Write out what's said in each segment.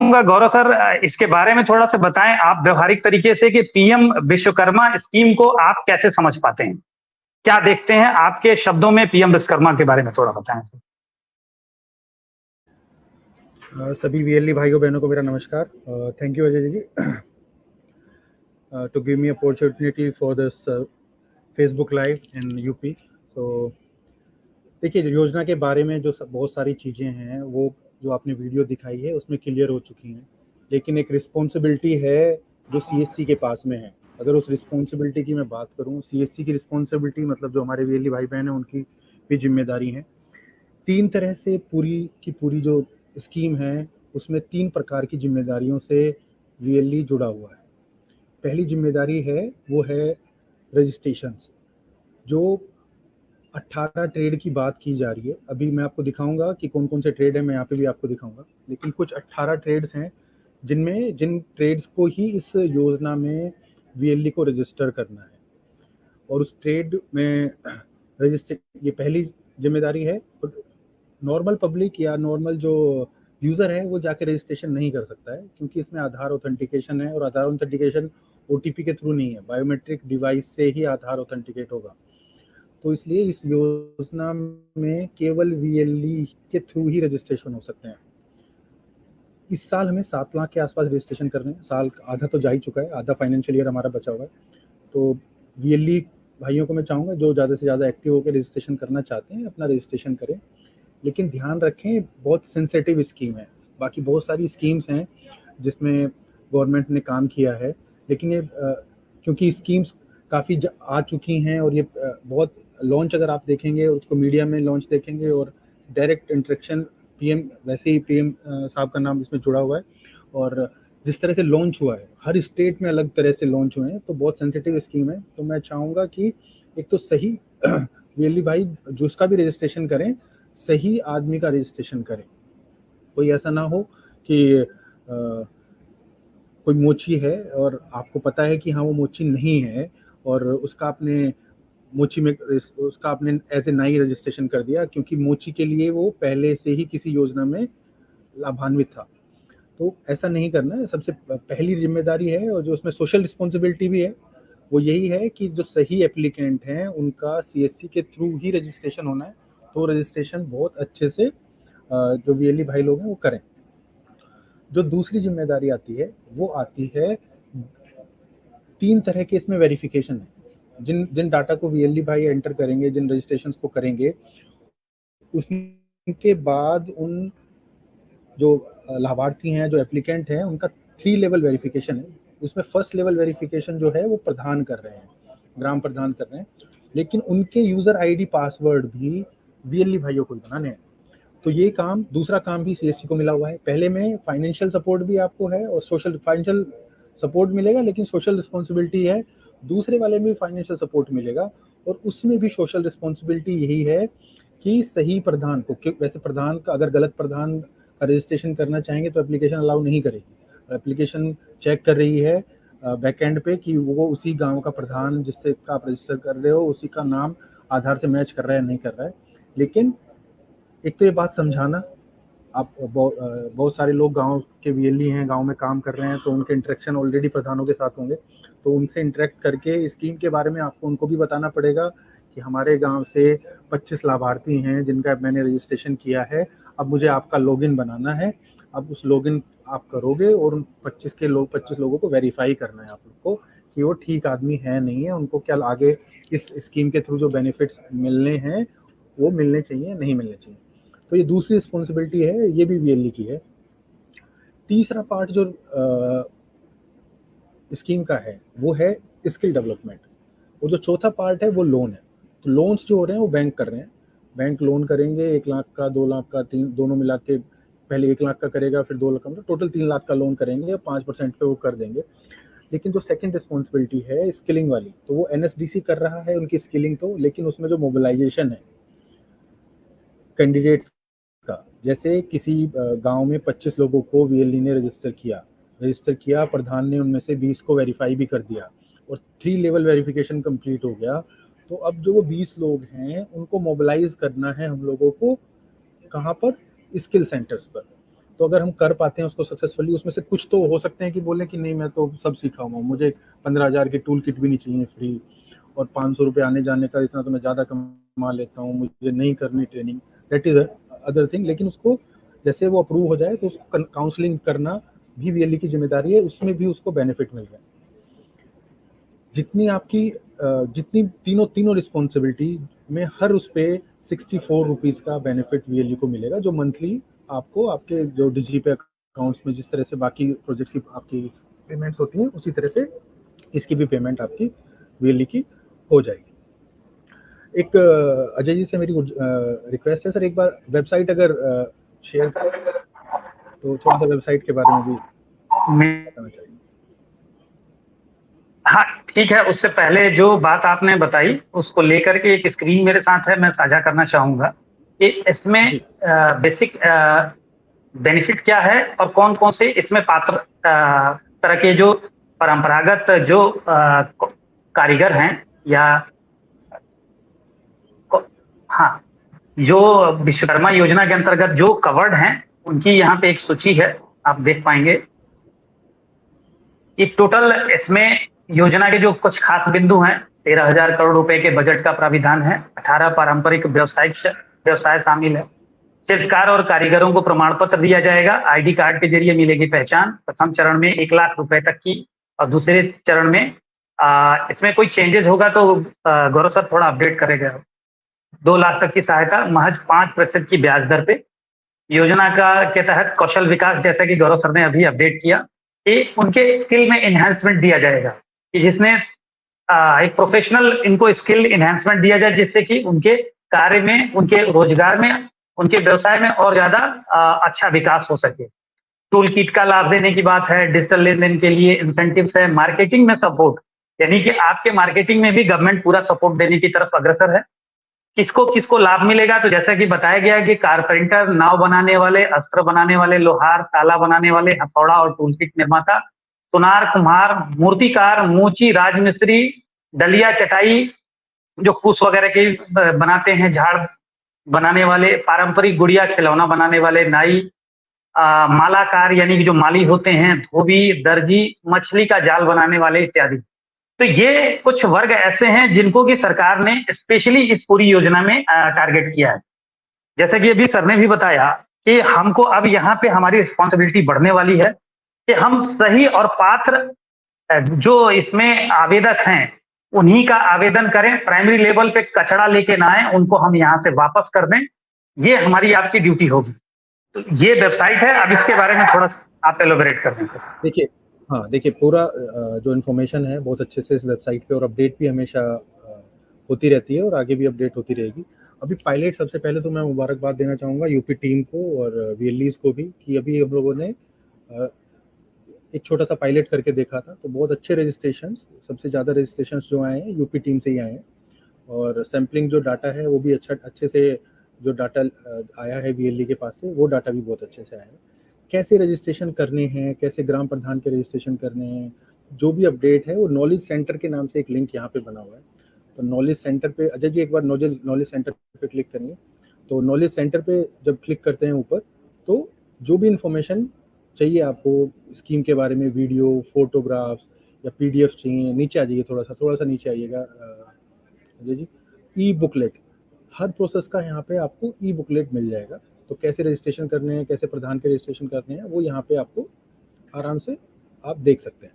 चाहूंगा गौरव सर, इसके बारे में थोड़ा सा बताएं आप व्यवहारिक तरीके से कि पीएम विश्वकर्मा स्कीम को आप कैसे समझ पाते हैं, क्या देखते हैं आपके शब्दों में पीएम विश्वकर्मा के बारे में थोड़ा बताएं सर। सभी वीएलई भाइयों बहनों को मेरा नमस्कार। Thank you Ajay ji to give me opportunity for this Facebook live in UP। तो देखिए, योजना के बारे में जो बहुत सारी चीज़ें हैं वो जो आपने वीडियो दिखाई है उसमें क्लियर हो चुकी हैं, लेकिन एक रिस्पॉन्सिबिलिटी है जो सीएससी के पास में है। अगर उस रिस्पॉन्सिबिलिटी की मैं बात करूं, सीएससी की रिस्पॉन्सिबिलिटी मतलब जो हमारे वीएलई भाई बहन हैं उनकी भी जिम्मेदारी है। 3 तरह से पूरी की पूरी जो स्कीम है उसमें 3 प्रकार की जिम्मेदारियों से वीएलई जुड़ा हुआ है। पहली जिम्मेदारी है वो है रजिस्ट्रेशंस। जो 18 ट्रेड की बात की जा रही है, अभी मैं आपको दिखाऊंगा कि कौन कौन से ट्रेड है, मैं यहाँ पे भी आपको दिखाऊंगा, लेकिन कुछ 18 ट्रेड्स हैं जिन ट्रेड्स को ही इस योजना में वीएलई को रजिस्टर करना है और उस ट्रेड में रजिस्टर, ये पहली जिम्मेदारी है। नॉर्मल पब्लिक या नॉर्मल जो यूज़र है वो जाके रजिस्ट्रेशन नहीं कर सकता है, क्योंकि इसमें आधार ऑथेंटिकेशन है और आधार ऑथेंटिकेशन ओटीपी के थ्रू नहीं है, बायोमेट्रिक डिवाइस से ही आधार ऑथेंटिकेट होगा। तो इसलिए इस योजना में केवल वीएलई के थ्रू ही रजिस्ट्रेशन हो सकते हैं। इस साल हमें 7 लाख के आसपास रजिस्ट्रेशन करने हैं। साल आधा तो जा ही चुका है, आधा फाइनेंशियल ईयर हमारा बचा हुआ है। तो वीएलई भाइयों को मैं चाहूँगा जो ज़्यादा से ज़्यादा एक्टिव होकर रजिस्ट्रेशन करना चाहते हैं अपना रजिस्ट्रेशन करें, लेकिन ध्यान रखें बहुत सेंसिटिव स्कीम है। बाकी बहुत सारी स्कीम्स हैं जिसमें गवर्नमेंट ने काम किया है, लेकिन ये क्योंकि स्कीम्स काफ़ी आ चुकी हैं और ये बहुत लॉन्च अगर आप देखेंगे उसको मीडिया में लॉन्च देखेंगे और डायरेक्ट इंटरेक्शन पीएम, वैसे ही पीएम साहब का नाम इसमें जुड़ा हुआ है और जिस तरह से लॉन्च हुआ है हर स्टेट में अलग तरह से लॉन्च हुए हैं, तो बहुत सेंसिटिव स्कीम है। तो मैं चाहूँगा कि एक तो सही वीएलई भाई जो इसका भी रजिस्ट्रेशन करें, सही आदमी का रजिस्ट्रेशन करें। कोई ऐसा ना हो कि कोई मोची है और आपको पता है कि हाँ वो मोची नहीं है और उसका आपने मोची में उसका आपने एज ए नाई रजिस्ट्रेशन कर दिया, क्योंकि मोची के लिए वो पहले से ही किसी योजना में लाभान्वित था। तो ऐसा नहीं करना है। सबसे पहली जिम्मेदारी है और जो उसमें सोशल रिस्पॉन्सिबिलिटी भी है वो यही है कि जो सही एप्लीकेंट हैं उनका सीएससी के थ्रू ही रजिस्ट्रेशन होना है। तो रजिस्ट्रेशन बहुत अच्छे से जो वीएलई भाई लोग हैं वो करें। जो दूसरी जिम्मेदारी आती है वो आती है 3 तरह के इसमें वेरिफिकेशन है। जिन डाटा को वीएलई भाई एंटर करेंगे, जिन रजिस्ट्रेशन को करेंगे, उसके बाद उन जो लाभार्थी हैं, जो एप्लीकेंट हैं, उनका 3 लेवल वेरिफिकेशन है। उसमें फर्स्ट लेवल वेरिफिकेशन जो है वो प्रधान कर रहे हैं, ग्राम प्रधान कर रहे हैं, लेकिन उनके यूजर आईडी पासवर्ड भी वीएलई भाइयों को बनाने हैं। तो ये काम, दूसरा काम भी सीएससी को मिला हुआ है। पहले में फाइनेंशियल सपोर्ट भी आपको है और सोशल फाइनेंशियल सपोर्ट मिलेगा, लेकिन सोशल रिस्पॉन्सिबिलिटी है, दूसरे वाले में फाइनेंशियल सपोर्ट मिलेगा और उसमें भी सोशल रिस्पॉन्सिबिलिटी यही है कि सही प्रधान को, वैसे प्रधान का अगर गलत प्रधान का रजिस्ट्रेशन करना चाहेंगे तो एप्लीकेशन अलाउ नहीं करेगी। एप्लीकेशन चेक कर रही है बैकएंड पे कि वो उसी गांव का प्रधान जिससे का आप रजिस्टर कर रहे हो उसी का नाम आधार से मैच कर रहा है नहीं कर रहा है। लेकिन एक तो ये बात समझाना, आप बहुत सारे लोग गांव के वीएलई हैं, गांव में काम कर रहे हैं, तो उनके इंटरेक्शन ऑलरेडी प्रधानों के साथ होंगे, तो उनसे इंटरेक्ट करके स्कीम के बारे में आपको उनको भी बताना पड़ेगा कि हमारे गांव से 25 लाभार्थी हैं जिनका मैंने रजिस्ट्रेशन किया है, अब मुझे आपका लॉगिन बनाना है। अब उस लॉगिन आप करोगे और उन 25 लोगों को वेरीफाई करना है आप लोग को कि वो ठीक आदमी है नहीं है, उनको क्या आगे इस स्कीम के थ्रू जो बेनिफिट्स मिलने हैं वो मिलने चाहिए नहीं मिलने चाहिए। तो ये दूसरी रिस्पॉन्सिबिलिटी है, ये भी वीएलई की है। तीसरा पार्ट जो स्कीम का है वो है स्किल डेवलपमेंट, और जो चौथा पार्ट है वो लोन है। तो लोन्स जो हो रहे हैं वो बैंक कर रहे हैं, बैंक लोन करेंगे 1 लाख का, 2 लाख का, 3 दोनों मिला के, पहले 1 लाख का करेगा फिर 2 लाख का, मतलब टोटल 3 लाख का लोन करेंगे, 5% पे वो कर देंगे। लेकिन जो सेकंड रिस्पॉन्सिबिलिटी है स्किलिंग वाली, तो वो एनएसडीसी कर रहा है उनकी स्किलिंग, तो लेकिन उसमें जो मोबिलाइजेशन है कैंडिडेट्स का, जैसे किसी गांव में 25 लोगों को वीएलई ने रजिस्टर किया, प्रधान ने उनमें से 20 को वेरीफाई भी कर दिया और 3 लेवल वेरिफिकेशन कंप्लीट हो गया। तो अब जो वो 20 लोग हैं उनको मोबिलाइज करना है हम लोगों को, कहाँ पर, स्किल सेंटर्स पर। तो अगर हम कर पाते हैं उसको सक्सेसफुली, उसमें से कुछ तो हो सकते हैं कि बोलें कि नहीं मैं तो सब सीखा हुआ हूँ, मुझे 15,000 की टूल किट भी नहीं चाहिए फ्री, और 500 रुपये आने जाने का इतना तो मैं ज़्यादा कमा लेता हूँ, मुझे नहीं करनी training, that is other thing. लेकिन उसको जैसे वो अप्रूव हो जाए तो उसको काउंसलिंग करना भी वीएलई की जिम्मेदारी है, उसमें भी उसको बेनिफिट मिल रहा है। जितनी आपकी जितनी तीनों तीनों रिस्पॉन्सिबिलिटी में हर उस पर 64 रुपीज़ का बेनिफिट वीएलई को मिलेगा, जो मंथली आपको आपके जो डिजीपे अकाउंट्स में जिस तरह से बाकी प्रोजेक्ट्स की आपकी पेमेंट्स होती हैं उसी तरह से इसकी भी पेमेंट आपकी वीएलई की हो जाएगी। एक अजय जी से मेरी रिक्वेस्ट है सर, एक बार वेबसाइट अगर शेयर करें तो थोड़ा सा वेबसाइट के बारे में भी बताना चाहिए। हाँ ठीक है, उससे पहले जो बात आपने बताई उसको लेकर के एक स्क्रीन मेरे साथ है, मैं साझा करना चाहूंगा कि इसमें बेसिक बेनिफिट क्या है और कौन कौन से इसमें पात्र तरह के जो परंपरागत जो कारीगर हैं या हाँ जो विश्वकर्मा योजना के अंतर्गत जो कवर्ड हैं उनकी यहाँ पे एक सूची है, आप देख पाएंगे। ये टोटल इसमें योजना के जो कुछ खास बिंदु हैं, 13,000 करोड़ रुपए के बजट का प्राविधान है, 18 पारंपरिक व्यवसाय शामिल है, शिल्पकार और कारीगरों को प्रमाण पत्र दिया जाएगा, आईडी कार्ड के जरिए मिलेगी पहचान, प्रथम चरण में 1 लाख रुपए तक की, और दूसरे चरण में इसमें कोई चेंजेस होगा तो गौरव सर थोड़ा अपडेट करेगा, 2 लाख तक की सहायता महज 5% की ब्याज दर पे। योजना का के तहत कौशल विकास, जैसा कि गौरव सर ने अभी अपडेट किया, कि उनके स्किल में एनहांसमेंट दिया जाएगा, कि जिसमें एक प्रोफेशनल इनको स्किल एनहांसमेंट दिया जाए, जिससे कि उनके कार्य में, उनके रोजगार में, उनके व्यवसाय में और ज्यादा अच्छा विकास हो सके। टूल किट का लाभ देने की बात है, डिजिटल लेन देन के लिए इंसेंटिव्स है, मार्केटिंग में सपोर्ट, यानी कि आपके मार्केटिंग में भी गवर्नमेंट पूरा सपोर्ट देने की तरफ अग्रसर है। किसको किसको लाभ मिलेगा, तो जैसा कि बताया गया कि कारपेंटर, नाव बनाने वाले, अस्त्र बनाने वाले, लोहार, ताला बनाने वाले, हथौड़ा और टूल किट निर्माता, सुनार, कुम्हार, मूर्तिकार, मोची, राजमिस्त्री, डलिया, चटाई, जो कुश वगैरह के बनाते हैं, झाड़ बनाने वाले, पारंपरिक गुड़िया खिलौना बनाने वाले, नाई, मालाकार यानी कि जो माली होते हैं, धोबी, दर्जी, मछली का जाल बनाने वाले इत्यादि। तो ये कुछ वर्ग ऐसे हैं जिनको कि सरकार ने स्पेशली इस पूरी योजना में टारगेट किया है। जैसा कि अभी सर ने भी बताया कि हमको अब यहाँ पे हमारी रिस्पॉन्सिबिलिटी बढ़ने वाली है कि हम सही और पात्र जो इसमें आवेदक हैं उन्हीं का आवेदन करें, प्राइमरी लेवल पे कचरा लेके ना आए, उनको हम यहाँ से वापस कर दें, ये हमारी आपकी ड्यूटी होगी। तो ये वेबसाइट है, अब इसके बारे में थोड़ा आप एलोबरेट कर दें सर। देखिए, हाँ देखिए, पूरा जो इन्फॉर्मेशन है बहुत अच्छे से इस वेबसाइट पे, और अपडेट भी हमेशा होती रहती है और आगे भी अपडेट होती रहेगी। अभी पायलट, सबसे पहले तो मैं मुबारकबाद देना चाहूँगा यूपी टीम को और वीएलईज को भी, कि अभी हम लोगों ने एक छोटा सा पायलट करके देखा था, तो बहुत अच्छे रजिस्ट्रेशन, सबसे ज़्यादा रजिस्ट्रेशन जो आए हैं यूपी टीम से ही आए हैं, और सैम्पलिंग जो डाटा है वो भी अच्छे से जो डाटा आया है वीएलई के पास से, वो डाटा भी बहुत अच्छे से आया है। कैसे रजिस्ट्रेशन करने हैं, कैसे ग्राम प्रधान के रजिस्ट्रेशन करने हैं, जो भी अपडेट है वो नॉलेज सेंटर के नाम से एक लिंक यहाँ पे बना हुआ है। तो नॉलेज सेंटर पे, अजय जी एक बार नॉलेज सेंटर पे क्लिक करेंगे, तो नॉलेज सेंटर पे जब क्लिक करते हैं ऊपर, तो जो भी इंफॉर्मेशन चाहिए आपको स्कीम के बारे में, वीडियो, फोटोग्राफ्स या पीडीएफ चाहिए, नीचे आ जाइए, थोड़ा सा नीचे आइएगा अजय जी, ई बुकलेट, हर प्रोसेस का यहाँ पे आपको ई बुकलेट मिल जाएगा। तो कैसे रजिस्ट्रेशन करने हैं, कैसे प्रधान के रजिस्ट्रेशन करने हैं, वो यहाँ पे आपको आराम से आप देख सकते हैं।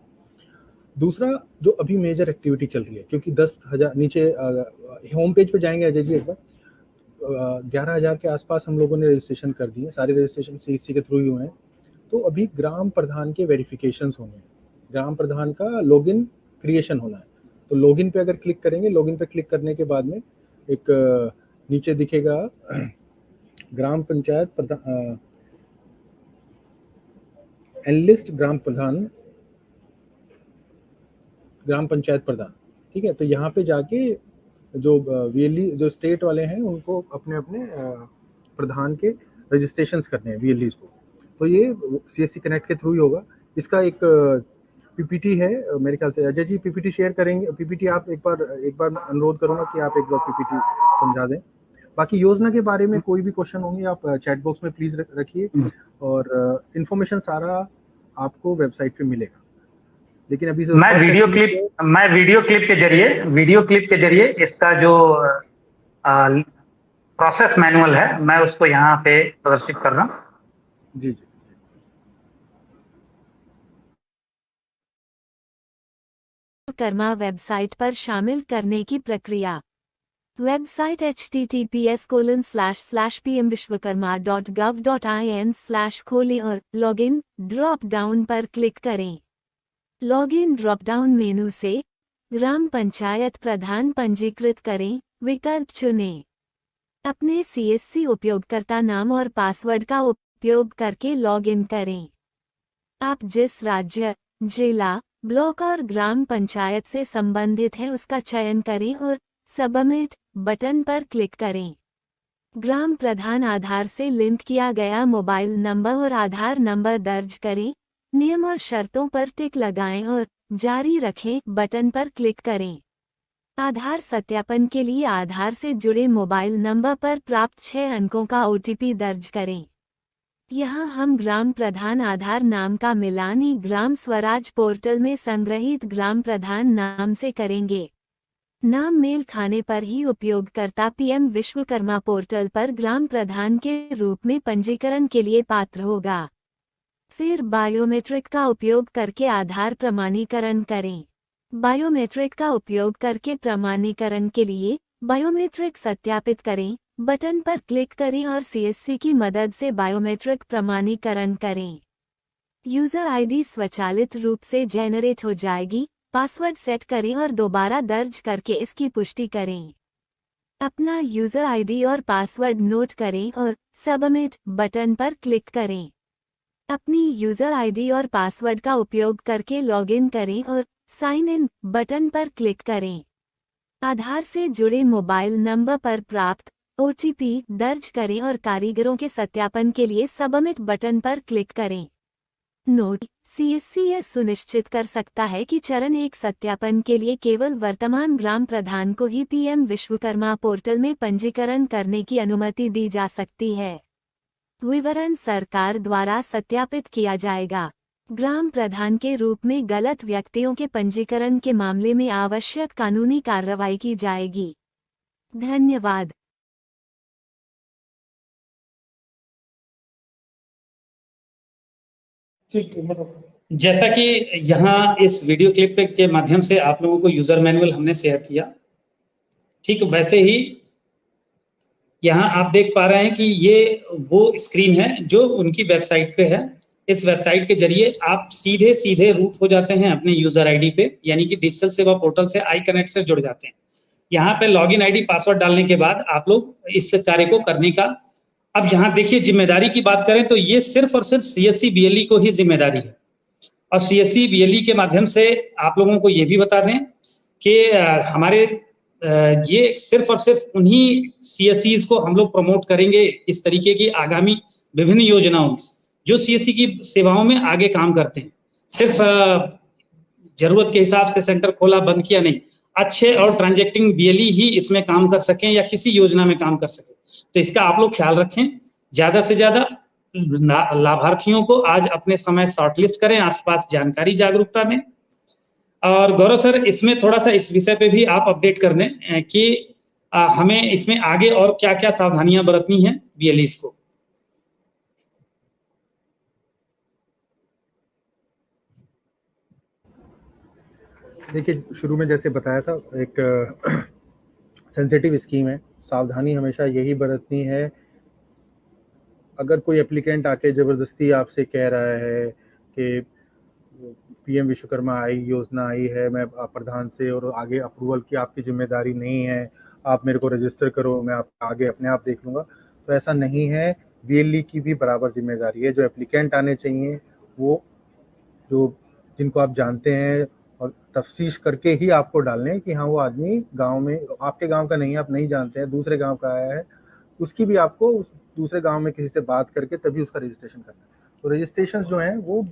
दूसरा, जो अभी मेजर एक्टिविटी चल रही है, क्योंकि 10,000 नीचे होम पेज पे जाएंगे अजय जी एक बार, 11,000 के आसपास हम लोगों ने रजिस्ट्रेशन कर दिए, सारे रजिस्ट्रेशन सीएससी के थ्रू ही हुए हैं। तो अभी ग्राम प्रधान के वेरिफिकेशंस होने हैं, ग्राम प्रधान का लॉगिन क्रिएशन होना है। तो लॉगिन पे अगर क्लिक करेंगे, लॉगिन पे क्लिक करने के बाद में एक नीचे दिखेगा ग्राम पंचायत प्रधान, एनलिस्ट ग्राम पंचायत प्रधान, ठीक है। तो यहाँ पे जाके जो वीएलई जो स्टेट वाले हैं उनको अपने अपने प्रधान के रजिस्ट्रेशंस करने हैं वीएलईज को, तो ये सीएससी कनेक्ट के थ्रू ही होगा। इसका एक पीपीटी है मेरे ख्याल से, अजय जी पीपीटी शेयर करेंगे, पीपीटी आप एक बार अनुरोध करूंगा कि आप एक बार पीपीटी समझा दें, बाकी योजना के बारे में कोई भी क्वेश्चन होंगे आप चैट बॉक्स में प्लीज रखिए, और इंफॉर्मेशन सारा आपको वेबसाइट पे मिलेगा। लेकिन अभी मैं वीडियो क्लिप के जरिए इसका जो प्रोसेस मैनुअल है मैं उसको यहाँ पे प्रदर्शित कर रहा हूँ। जी जी। विश्वकर्मा वेबसाइट पर शामिल करने की प्रक्रिया। वेबसाइट https://pmvishwakarma.gov.in/ खोलें और लॉगिन ड्रॉप डाउन पर क्लिक करें। लॉगिन ड्रॉप डाउन मेनू से ग्राम पंचायत प्रधान पंजीकृत करें विकल्प चुनें। अपने CSC उपयोगकर्ता नाम और पासवर्ड का उपयोग करके लॉगिन करें। आप जिस राज्य, जिला, ब्लॉक और ग्राम पंचायत से संबंधित हैं उसका चयन करें और सबमिट बटन पर क्लिक करें। ग्राम प्रधान आधार से लिंक किया गया मोबाइल नंबर और आधार नंबर दर्ज करें। नियम और शर्तों पर टिक लगाएं और जारी रखें बटन पर क्लिक करें। आधार सत्यापन के लिए आधार से जुड़े मोबाइल नंबर पर प्राप्त 6 अंकों का OTP दर्ज करें। यहाँ हम ग्राम प्रधान आधार नाम का मिलान ई ग्राम स्वराज पोर्टल में संग्रहित ग्राम प्रधान नाम से करेंगे। नाम मेल खाने पर ही उपयोगकर्ता PM विश्वकर्मा पोर्टल पर ग्राम प्रधान के रूप में पंजीकरण के लिए पात्र होगा। फिर बायोमेट्रिक का उपयोग करके आधार प्रमाणीकरण करें। बायोमेट्रिक का उपयोग करके प्रमाणीकरण के लिए बायोमेट्रिक सत्यापित करें बटन पर क्लिक करें और CSC की मदद से बायोमेट्रिक प्रमाणीकरण करें। यूजर ID स्वचालित रूप से जेनरेट हो जाएगी। पासवर्ड सेट करें और दोबारा दर्ज करके इसकी पुष्टि करें। अपना यूजर ID और पासवर्ड नोट करें और सबमिट बटन पर क्लिक करें। अपनी यूजर ID और पासवर्ड का उपयोग करके लॉगिन करें और साइन इन बटन पर क्लिक करें। आधार से जुड़े मोबाइल नंबर पर प्राप्त OTP दर्ज करें और कारीगरों के सत्यापन के लिए सबमिट बटन पर क्लिक करें। नोट: CSC यह सुनिश्चित कर सकता है कि चरण 1 सत्यापन के लिए केवल वर्तमान ग्राम प्रधान को ही PM विश्वकर्मा पोर्टल में पंजीकरण करने की अनुमति दी जा सकती है। विवरण सरकार द्वारा सत्यापित किया जाएगा। ग्राम प्रधान के रूप में गलत व्यक्तियों के पंजीकरण के मामले में आवश्यक कानूनी कार्रवाई की जाएगी। धन्यवाद। जैसा कि यहाँ इस वीडियो क्लिप के माध्यम से आप लोगों को यूजर मैनुअल हमने शेयर किया, ठीक वैसे ही यहाँ आप देख पा रहे हैं कि ये वो स्क्रीन है जो उनकी वेबसाइट पे है। इस वेबसाइट के जरिए आप सीधे रूट हो जाते हैं अपने यूजर आईडी पे, यानी कि डिजिटल सेवा पोर्टल से आई कनेक्ट से जुड़ जाते हैं। यहाँ पे लॉगिन आईडी पासवर्ड डालने के बाद आप लोग इस कार्य को करने का, अब यहाँ देखिए जिम्मेदारी की बात करें तो ये सिर्फ और सिर्फ CSC BLE को ही जिम्मेदारी है। और CSC BLE के माध्यम से आप लोगों को ये भी बता दें कि हमारे ये सिर्फ और सिर्फ उन्हीं CSCs को हम लोग प्रमोट करेंगे इस तरीके की आगामी विभिन्न योजनाओं जो CSC की सेवाओं में आगे काम करते हैं। सिर्फ जरूरत के हिसाब से सेंटर खोला बंद किया नहीं, अच्छे और ट्रांजैक्टिंग BLE ही इसमें काम कर सकें या किसी योजना में काम कर सकें। तो इसका आप लोग ख्याल रखें। ज्यादा से ज्यादा लाभार्थियों को आज अपने समय शॉर्टलिस्ट करें, आसपास जानकारी जागरूकता में। और गौरव सर, इसमें थोड़ा सा इस विषय पे भी आप अपडेट कर दें कि हमें इसमें आगे और क्या क्या सावधानियां बरतनी है BLEs को। देखिए, शुरू में जैसे बताया था, एक सेंसिटिव स्कीम है। सावधानी हमेशा यही बरतनी है, अगर कोई एप्लीकेंट आके ज़बरदस्ती आपसे कह रहा है कि PM विश्वकर्मा योजना आई है, मैं प्रधान से, और आगे अप्रूवल की आपकी जिम्मेदारी नहीं है, आप मेरे को रजिस्टर करो, मैं आप आगे अपने आप देख लूँगा, तो ऐसा नहीं है। BLE की भी बराबर जिम्मेदारी है। जो एप्लीकेंट आने चाहिए वो जिनको आप जानते हैं और तफ्तीश करके ही आपको डालने हैं कि हाँ वो आदमी गांव में, आपके गांव का नहीं, आप नहीं जानते हैं, दूसरे गांव का आया है, उसकी भी आपको उस दूसरे गांव में किसी से बात करके तभी उसका रजिस्ट्रेशन करना है। तो रजिस्ट्रेशन जो हैं वो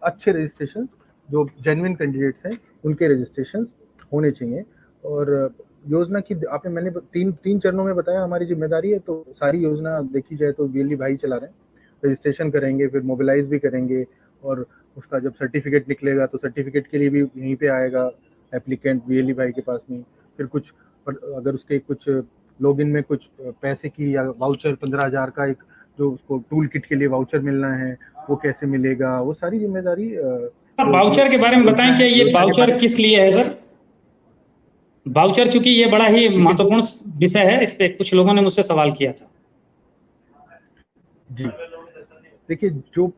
अच्छे रजिस्ट्रेशन, जो जेन्युइन कैंडिडेट्स हैं उनके रजिस्ट्रेशन होने चाहिए। और योजना की मैंने तीन चरणों में बताया हमारी जिम्मेदारी है। तो सारी योजना देखी जाए तो वीएलई भाई चला रहे हैं, रजिस्ट्रेशन करेंगे, फिर मोबिलाइज भी करेंगे, और उसका जब सर्टिफिकेट निकलेगा तो सर्टिफिकेट के लिए भी यहीं पे आएगा एप्लीकेंट वीएलई भाई के पास में। फिर कुछ अगर उसके कुछ लॉगिन में कुछ पैसे की या वाउचर 15,000 का एक जो उसको टूल किट के लिए वाउचर मिलना है वो कैसे मिलेगा, वो सारी जिम्मेदारी। वाउचर के बारे में बताएं, क्या ये वाउचर किस लिए है सर? वाउचर चूंकि ये बड़ा ही महत्वपूर्ण विषय है, इस पे कुछ लोगों ने मुझसे सवाल किया था। जी देखिए, जो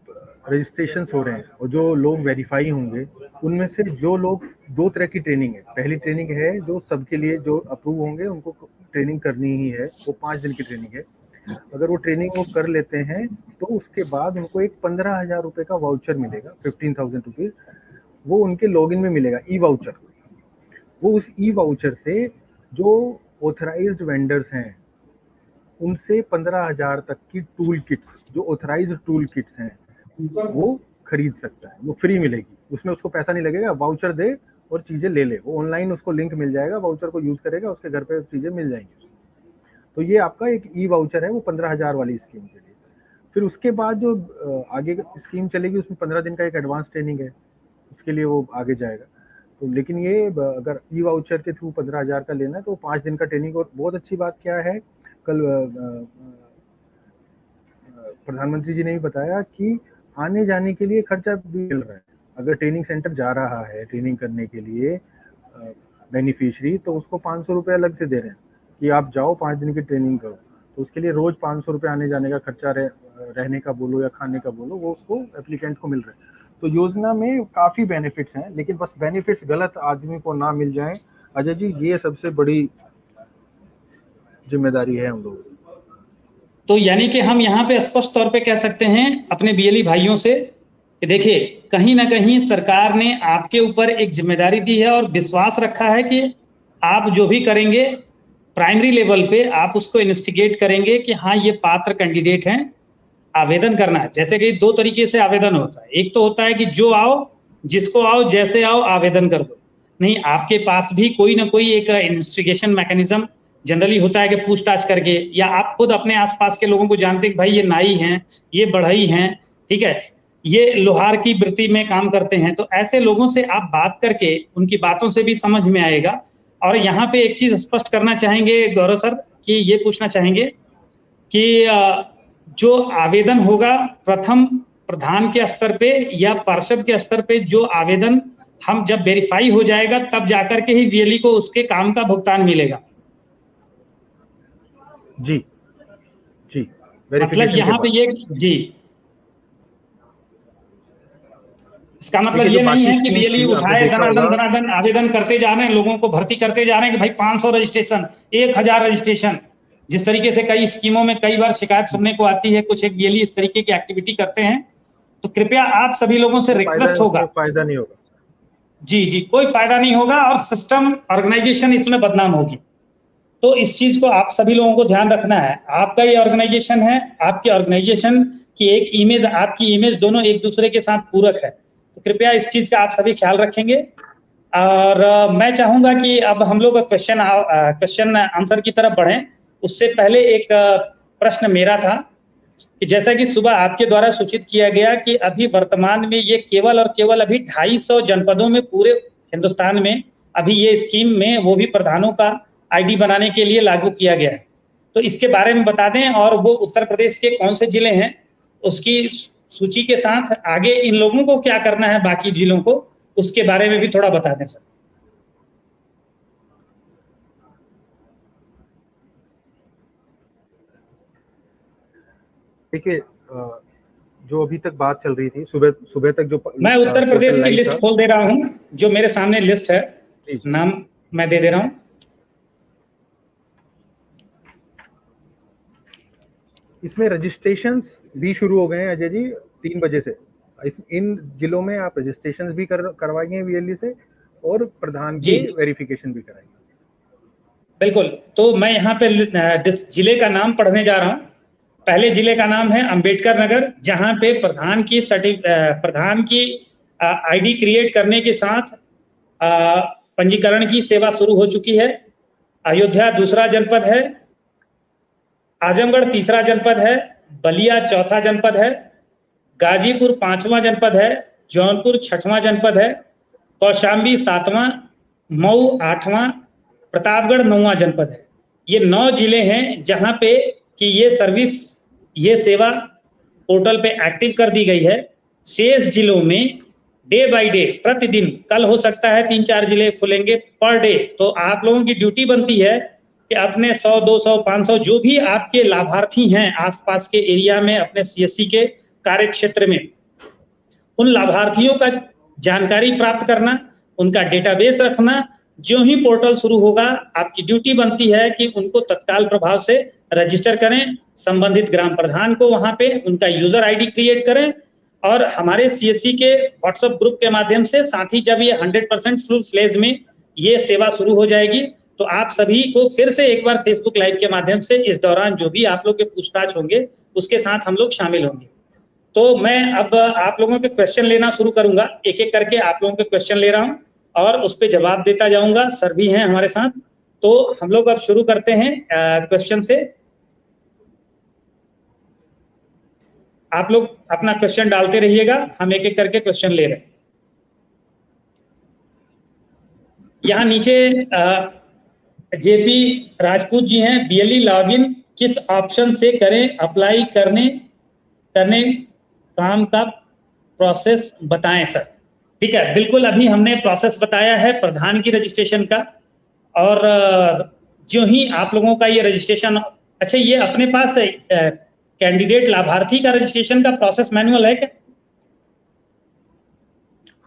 रजिस्ट्रेशन हो रहे हैं और जो लोग वेरीफाई होंगे उनमें से जो लोग 2 तरह की ट्रेनिंग है। पहली ट्रेनिंग है जो सबके लिए जो अप्रूव होंगे उनको ट्रेनिंग करनी ही है, वो 5 दिन की ट्रेनिंग है। अगर वो ट्रेनिंग वो कर लेते हैं तो उसके बाद उनको एक 15,000 रुपए का वाउचर मिलेगा, 15,000 रुपीज, वो उनके लॉगिन में मिलेगा, ई वाउचर। वो उस ई वाउचर से जो ऑथराइज्ड वेंडर्स हैं उनसे 15,000 तक की टूल किट्स, जो ऑथराइज्ड टूल किट्स हैं, वो खरीद सकता है, वो फ्री मिलेगी। उसमें उसको पैसा नहीं लगेगा, वाउचर दे और चीजें ले ले, वो ऑनलाइन उसको लिंक मिल जाएगा, वाउचर को यूज करेगा, उसके घर पे चीजें मिल जाएंगी। तो ये आपका एक ई वाउचर है, वो 15,000 वाली स्कीम के लिए। फिर उसके बाद जो आगे स्कीम चलेगी उसमें 15 दिन का एक एडवांस ट्रेनिंग है, उसके लिए वो आगे जाएगा। तो लेकिन ये अगर ई वाउचर के थ्रू 15,000 का लेना है तो 5 दिन का ट्रेनिंग। और बहुत अच्छी बात क्या है, कल प्रधानमंत्री जी ने भी बताया कि आने जाने के लिए खर्चा भी मिल रहा है। अगर ट्रेनिंग सेंटर जा रहा है ट्रेनिंग करने के लिए बेनिफिशियरी, तो उसको 500 रुपये अलग से दे रहे हैं कि आप जाओ 5 दिन की ट्रेनिंग करो, तो उसके लिए रोज 500 रुपये आने जाने का खर्चा, रहने का बोलो या खाने का बोलो, वो उसको एप्लीकेंट को मिल रहा है। तो योजना में काफी बेनिफिट्स हैं, लेकिन बस बेनिफिट्स गलत आदमी को ना मिल जाए। अजय जी, ये सबसे बड़ी जिम्मेदारी है हम लोगों की। तो यानी कि हम यहाँ पे स्पष्ट तौर पे कह सकते हैं अपने बीएलई भाइयों से कि देखिए, कहीं ना कहीं सरकार ने आपके ऊपर एक जिम्मेदारी दी है और विश्वास रखा है कि आप जो भी करेंगे प्राइमरी लेवल पे आप उसको इन्वेस्टिगेट करेंगे कि हाँ ये पात्र कैंडिडेट हैं, आवेदन करना है। जैसे कि 2 तरीके से आवेदन होता है, एक तो होता है कि जो आओ, जिसको आओ, जैसे आओ आवेदन कर दो। नहीं, आपके पास भी कोई ना कोई एक इन्वेस्टिगेशन मैकेनिज्म जनरली होता है कि पूछताछ करके, या आप खुद अपने आसपास के लोगों को जानते हैं कि भाई ये नाई हैं, ये बढ़ई हैं, ठीक है, ये लोहार की वृत्ति में काम करते हैं, तो ऐसे लोगों से आप बात करके उनकी बातों से भी समझ में आएगा। और यहाँ पे एक चीज स्पष्ट करना चाहेंगे गौरव सर, कि ये पूछना चाहेंगे कि जो आवेदन होगा प्रथम प्रधान के स्तर पे या पार्षद के स्तर पे, जो आवेदन हम जब वेरीफाई हो जाएगा तब जाकर के ही वीएलई को उसके काम का भुगतान मिलेगा। जी जी, मतलब यहाँ पे ये जी, इसका मतलब ये नहीं है कि बीएलई उठाए धनाधन आवेदन करते जा रहे हैं, लोगों को भर्ती करते जा रहे हैं कि भाई 500 रजिस्ट्रेशन, 1000 रजिस्ट्रेशन। जिस तरीके से कई स्कीमों में कई बार शिकायत सुनने को आती है, कुछ एक बीएलई इस तरीके की एक्टिविटी करते हैं, तो कृपया आप सभी लोगों से रिक्वेस्ट होगा, फायदा नहीं होगा। जी जी, कोई फायदा नहीं होगा और सिस्टम ऑर्गेनाइजेशन इसमें बदनाम होगी। तो इस चीज को आप सभी लोगों को ध्यान रखना है। आपका ये ऑर्गेनाइजेशन है, आपके ऑर्गेनाइजेशन की एक इमेज, आपकी इमेज, दोनों एक दूसरे के साथ पूरक है। तो कृपया इस चीज का आप सभी ख्याल रखेंगे। और मैं चाहूंगा कि अब हम लोग क्वेश्चन आंसर की तरफ बढ़ें। उससे पहले एक प्रश्न मेरा था कि जैसा कि सुबह आपके द्वारा सूचित किया गया कि अभी वर्तमान में ये केवल और केवल अभी 250 जनपदों में पूरे हिंदुस्तान में अभी ये स्कीम में, वो भी प्रधानों का आईडी बनाने के लिए लागू किया गया है। तो इसके बारे में बता दें, और वो उत्तर प्रदेश के कौन से जिले हैं उसकी सूची के साथ आगे इन लोगों को क्या करना है बाकी जिलों को, उसके बारे में भी थोड़ा बता दें सर। देखिए, जो अभी तक बात चल रही थी, सुबह तक जो मैं उत्तर प्रदेश की लिस्ट खोल दे रहा हूं, जो मेरे सामने लिस्ट है, नाम मैं दे रहा हूं। इसमें रजिस्ट्रेशंस भी शुरू हो गए हैं अजय जी 3 बजे से। इन जिलों में आप रजिस्ट्रेशंस भी करवाएंगे वीएलई से और प्रधान की वेरिफिकेशन भी कराएंगे। बिल्कुल, तो मैं यहाँ पे जिले का नाम पढ़ने जा रहा हूँ। पहले जिले का नाम है अंबेडकर नगर, जहाँ पे प्रधान की आईडी क्रिएट करने के साथ पंजीकरण की सेवा शुरू हो चुकी है। अयोध्या दूसरा जनपद है, आजमगढ़ तीसरा जनपद है, बलिया चौथा जनपद है, गाजीपुर पांचवा जनपद है, जौनपुर छठवां जनपद है, कौशाम्बी सातवां, मऊ आठवां, प्रतापगढ़ नौवां जनपद है। ये 9 जिले हैं जहां पे कि ये सर्विस, ये सेवा पोर्टल पे एक्टिव कर दी गई है। शेष जिलों में डे बाय डे, प्रतिदिन, कल हो सकता है 3-4 जिले खुलेंगे पर डे, तो आप लोगों की ड्यूटी बनती है कि अपने 100, 200, 500 जो भी आपके लाभार्थी हैं आसपास के एरिया में, अपने सीएससी के कार्य क्षेत्र में, उन लाभार्थियों का जानकारी प्राप्त करना, उनका डेटाबेस रखना। जो ही पोर्टल शुरू होगा आपकी ड्यूटी बनती है कि उनको तत्काल प्रभाव से रजिस्टर करें, संबंधित ग्राम प्रधान को वहां पे उनका यूजर आईडी क्रिएट करें, और हमारे सीएससी के व्हाट्सएप ग्रुप के माध्यम से, साथ ही जब ये 100% फुल फ्लेज में ये सेवा शुरू हो जाएगी तो आप सभी को फिर से एक बार फेसबुक लाइव के माध्यम से इस दौरान जो भी आप लोग के पूछताछ होंगे उसके साथ हम लोग शामिल होंगे। तो मैं अब आप लोगों के क्वेश्चन लेना शुरू करूंगा, एक एक करके आप लोगों के क्वेश्चन ले रहा हूं और उस पर जवाब देता जाऊंगा। सर भी हैं हमारे साथ, तो हम लोग अब शुरू करते हैं क्वेश्चन से। आप लोग अपना क्वेश्चन डालते रहिएगा, हम एक एक करके क्वेश्चन ले रहे हैं। यहाँ नीचे जेपी राजपूत जी हैं, बीएलई लॉगिन किस ऑप्शन से करें, अप्लाई करने काम का प्रोसेस बताएं सर। ठीक है, बिल्कुल, अभी हमने प्रोसेस बताया है प्रधान की रजिस्ट्रेशन का, और जो ही आप लोगों का ये रजिस्ट्रेशन, अच्छा ये अपने पास कैंडिडेट लाभार्थी का रजिस्ट्रेशन का प्रोसेस मैनुअल है क्या?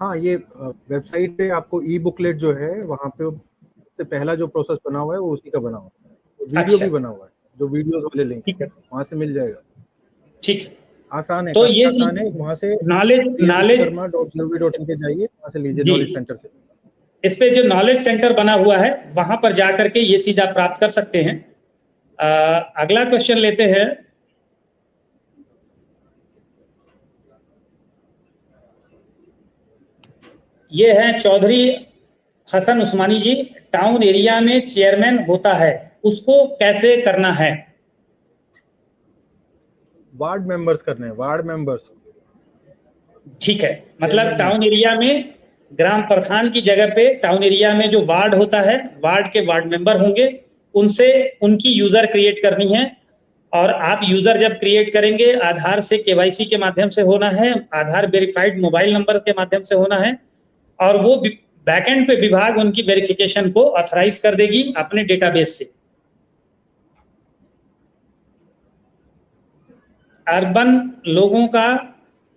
हाँ, ये वेबसाइट पे आपको ई बुकलेट जो है वहाँ पे सबसे पहला जो प्रोसेस बना हुआ है वो उसी का बना हुआ है, तो वीडियो अच्छा। भी बना हुआ है, जो वीडियोस वाले लिंक ठीक है, वहाँ से मिल जाएगा। ठीक है, आसान है, तो ये आसान है, वहाँ से knowledge.gov.in पे जाइए, वहाँ से लीजिए जी। नॉलेज सेंटर से। इस पे जो नॉलेज सेंटर बना हुआ है वहां पर जाकर के ये चीज आप प्राप्त कर सकते हैं। अगला क्वेश्चन लेते हैं। ये है चौधरी हसन उस्मानी जी, टाउन एरिया में चेयरमैन होता है, उसको कैसे करना है? वार्ड मेंबर्स करने हैं, वार्ड मेंबर्स। ठीक है, मतलब टाउन एरिया में ग्राम प्रधान की जगह पे टाउन एरिया में जो वार्ड होता है, वार्ड के वार्ड मेंबर होंगे, उनसे उनकी यूजर क्रिएट करनी है। और आप यूजर जब क्रिएट करेंगे, आधार से केवाईसी के माध्यम से होना है, आधार वेरीफाइड मोबाइल नंबर के माध्यम से होना है, और वो बैकएंड पे विभाग उनकी वेरिफिकेशन को ऑथराइज कर देगी अपने डेटाबेस से। अर्बन लोगों का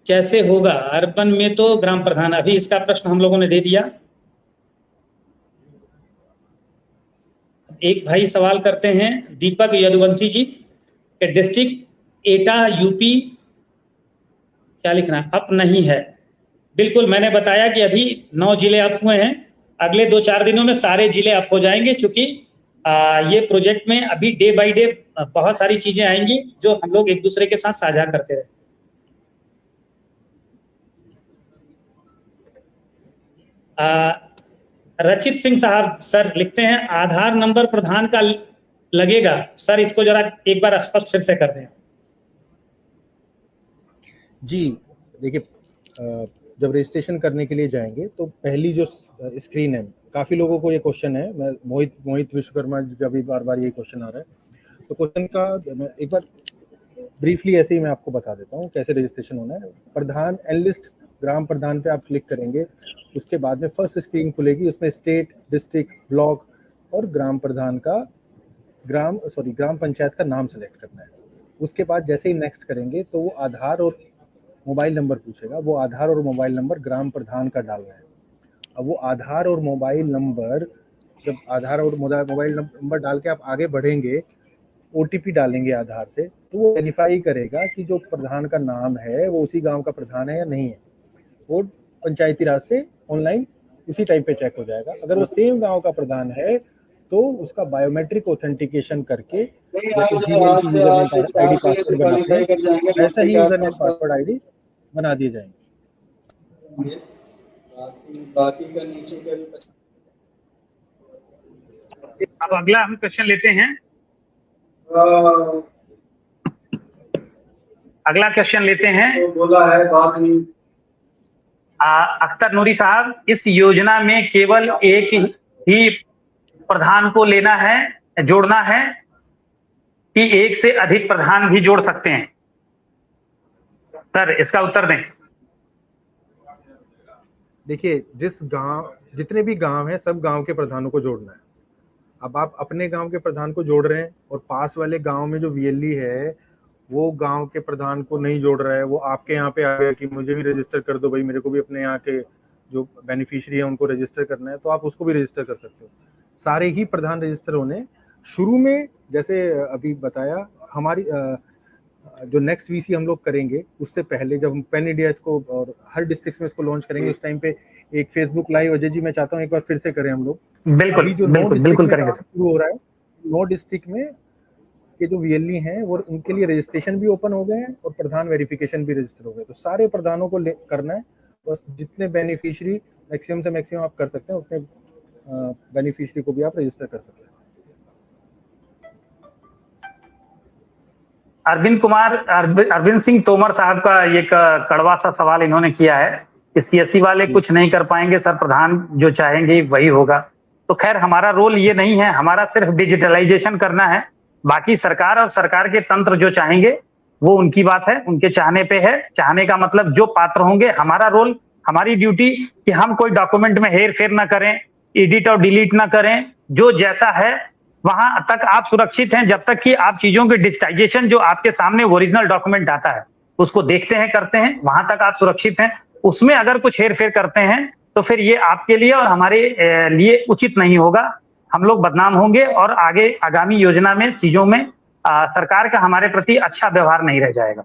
कैसे होगा? अर्बन में तो ग्राम प्रधान, अभी इसका प्रश्न हम लोगों ने दे दिया। एक भाई सवाल करते हैं, दीपक यदुवंशी जी, डिस्ट्रिक्ट एटा यूपी क्या लिखना है? अप नहीं है। बिल्कुल, मैंने बताया कि अभी 9 जिले अप हुए हैं, अगले 2-4 दिनों में सारे जिले अप हो जाएंगे, क्योंकि ये प्रोजेक्ट में अभी डे बाय डे बहुत सारी चीजें आएंगी जो हम लोग एक दूसरे के साथ साझा करते रहे। रचित सिंह साहब सर लिखते हैं, आधार नंबर प्रधान का लगेगा सर, इसको जरा एक बार स्पष्ट फिर से कर दें। जी देखिए, जब रजिस्ट्रेशन करने के लिए जाएंगे तो पहली जो स्क्रीन है, काफ़ी लोगों को ये क्वेश्चन है, मैं मोहित विश्वकर्मा जी का भी बार बार ये क्वेश्चन आ रहा है, तो क्वेश्चन का मैं एक बार ब्रीफली ऐसे ही मैं आपको बता देता हूँ कैसे रजिस्ट्रेशन होना है। प्रधान एनलिस्ट ग्राम प्रधान पे आप क्लिक करेंगे, उसके बाद में फर्स्ट स्क्रीन खुलेगी, उसमें स्टेट, डिस्ट्रिक्ट, ब्लॉक और ग्राम प्रधान का ग्राम पंचायत का नाम सेलेक्ट करना है। उसके बाद जैसे ही नेक्स्ट करेंगे तो वो आधार और मोबाइल नंबर पूछेगा, वो आधार और मोबाइल नंबर ग्राम प्रधान का डालना है। अब वो आधार और मोबाइल नंबर, जब आधार और मोबाइल नंबर डाल के आप आगे बढ़ेंगे, ओटीपी डालेंगे आधार से, तो वो वेरीफाई करेगा कि जो प्रधान का नाम है वो उसी गांव का प्रधान है या नहीं है। वो पंचायती राज से ऑनलाइन उसी टाइम पे चेक हो जाएगा। अगर वो सेम गांव का प्रधान है तो उसका बायोमेट्रिक ऑथेंटिकेशन करके, जैसे जीमेल की यूजरनेम आईडी पासवर्ड बनाते हैं, ऐसा ही यूजरनेम पासवर्ड आईडी बना दिए जाएंगे। बाकी का नीचे का भी अब अगला हम क्वेश्चन लेते हैं। अगला क्वेश्चन लेते हैं। तो बोला है बात नहीं। अख्तर नूरी साहब, इस योजना में केवल एक ही प्रधान को लेना है, जोड़ना है, कि एक से अधिक प्रधान भी जोड़ सकते हैं? सर इसका उत्तर दें। देखिए, जितने भी गांव हैं, सब गांव के प्रधानों को जोड़ना है। अब आप अपने गांव के प्रधान को जोड़ रहे हैं और पास वाले गांव में जो वीएलई है वो गांव के प्रधान को नहीं जोड़ रहा है, वो आपके यहाँ पे आ गया कि मुझे भी रजिस्टर कर दो भाई, मेरे को भी अपने यहाँ के जो बेनिफिशियरी है उनको रजिस्टर करना है, तो आप उसको भी रजिस्टर कर सकते हो। सारे ही प्रधान रजिस्टर होने शुरू में, जैसे अभी बताया, हमारी जो नेक्स्ट वीसी हम लोग करेंगे उससे पहले जब हम पैन इंडिया इसको और हर डिस्ट्रिक्ट में इसको लॉन्च करेंगे, उस टाइम पे एक फेसबुक लाइव, अजय जी मैं चाहता हूँ एक बार फिर से करें हम लोग। बिल्कुल अभी जो बिल्कुल करेंगे। शुरू हो रहा है 9 डिस्ट्रिक्ट में के जो वीएलई हैं वो उनके लिए रजिस्ट्रेशन भी ओपन हो गए हैं और प्रधान वेरिफिकेशन भी रजिस्टर हो गए। तो सारे प्रधानों को करना है, बस जितने बेनिफिशियरी मैक्सिमम से मैक्सिमम आप कर सकते हैं उतने बेनिफिशियरी को भी आप रजिस्टर कर सकते हैं। अरविंद सिंह तोमर साहब का एक कड़वा सा सवाल इन्होंने किया है कि सीएससी वाले कुछ नहीं कर पाएंगे सर, प्रधान जो चाहेंगे वही होगा। तो खैर हमारा रोल ये नहीं है, हमारा सिर्फ डिजिटलाइजेशन करना है। बाकी सरकार और सरकार के तंत्र जो चाहेंगे वो उनकी बात है, उनके चाहने पे है। चाहने का मतलब जो पात्र होंगे, हमारा रोल, हमारी ड्यूटी कि हम कोई डॉक्यूमेंट में हेर फेर ना करें, एडिट और डिलीट ना करें। जो जैसा है वहां तक आप सुरक्षित हैं जब तक कि आप चीजों के डिजिटाइजेशन जो आपके सामने ओरिजिनल डॉक्यूमेंट आता है उसको देखते हैं, करते हैं, वहां तक आप सुरक्षित हैं। उसमें अगर कुछ हेर फेर करते हैं तो फिर ये आपके लिए और हमारे लिए उचित नहीं होगा। हम लोग बदनाम होंगे और आगे आगामी योजना में चीजों में सरकार का हमारे प्रति अच्छा व्यवहार नहीं रह जाएगा।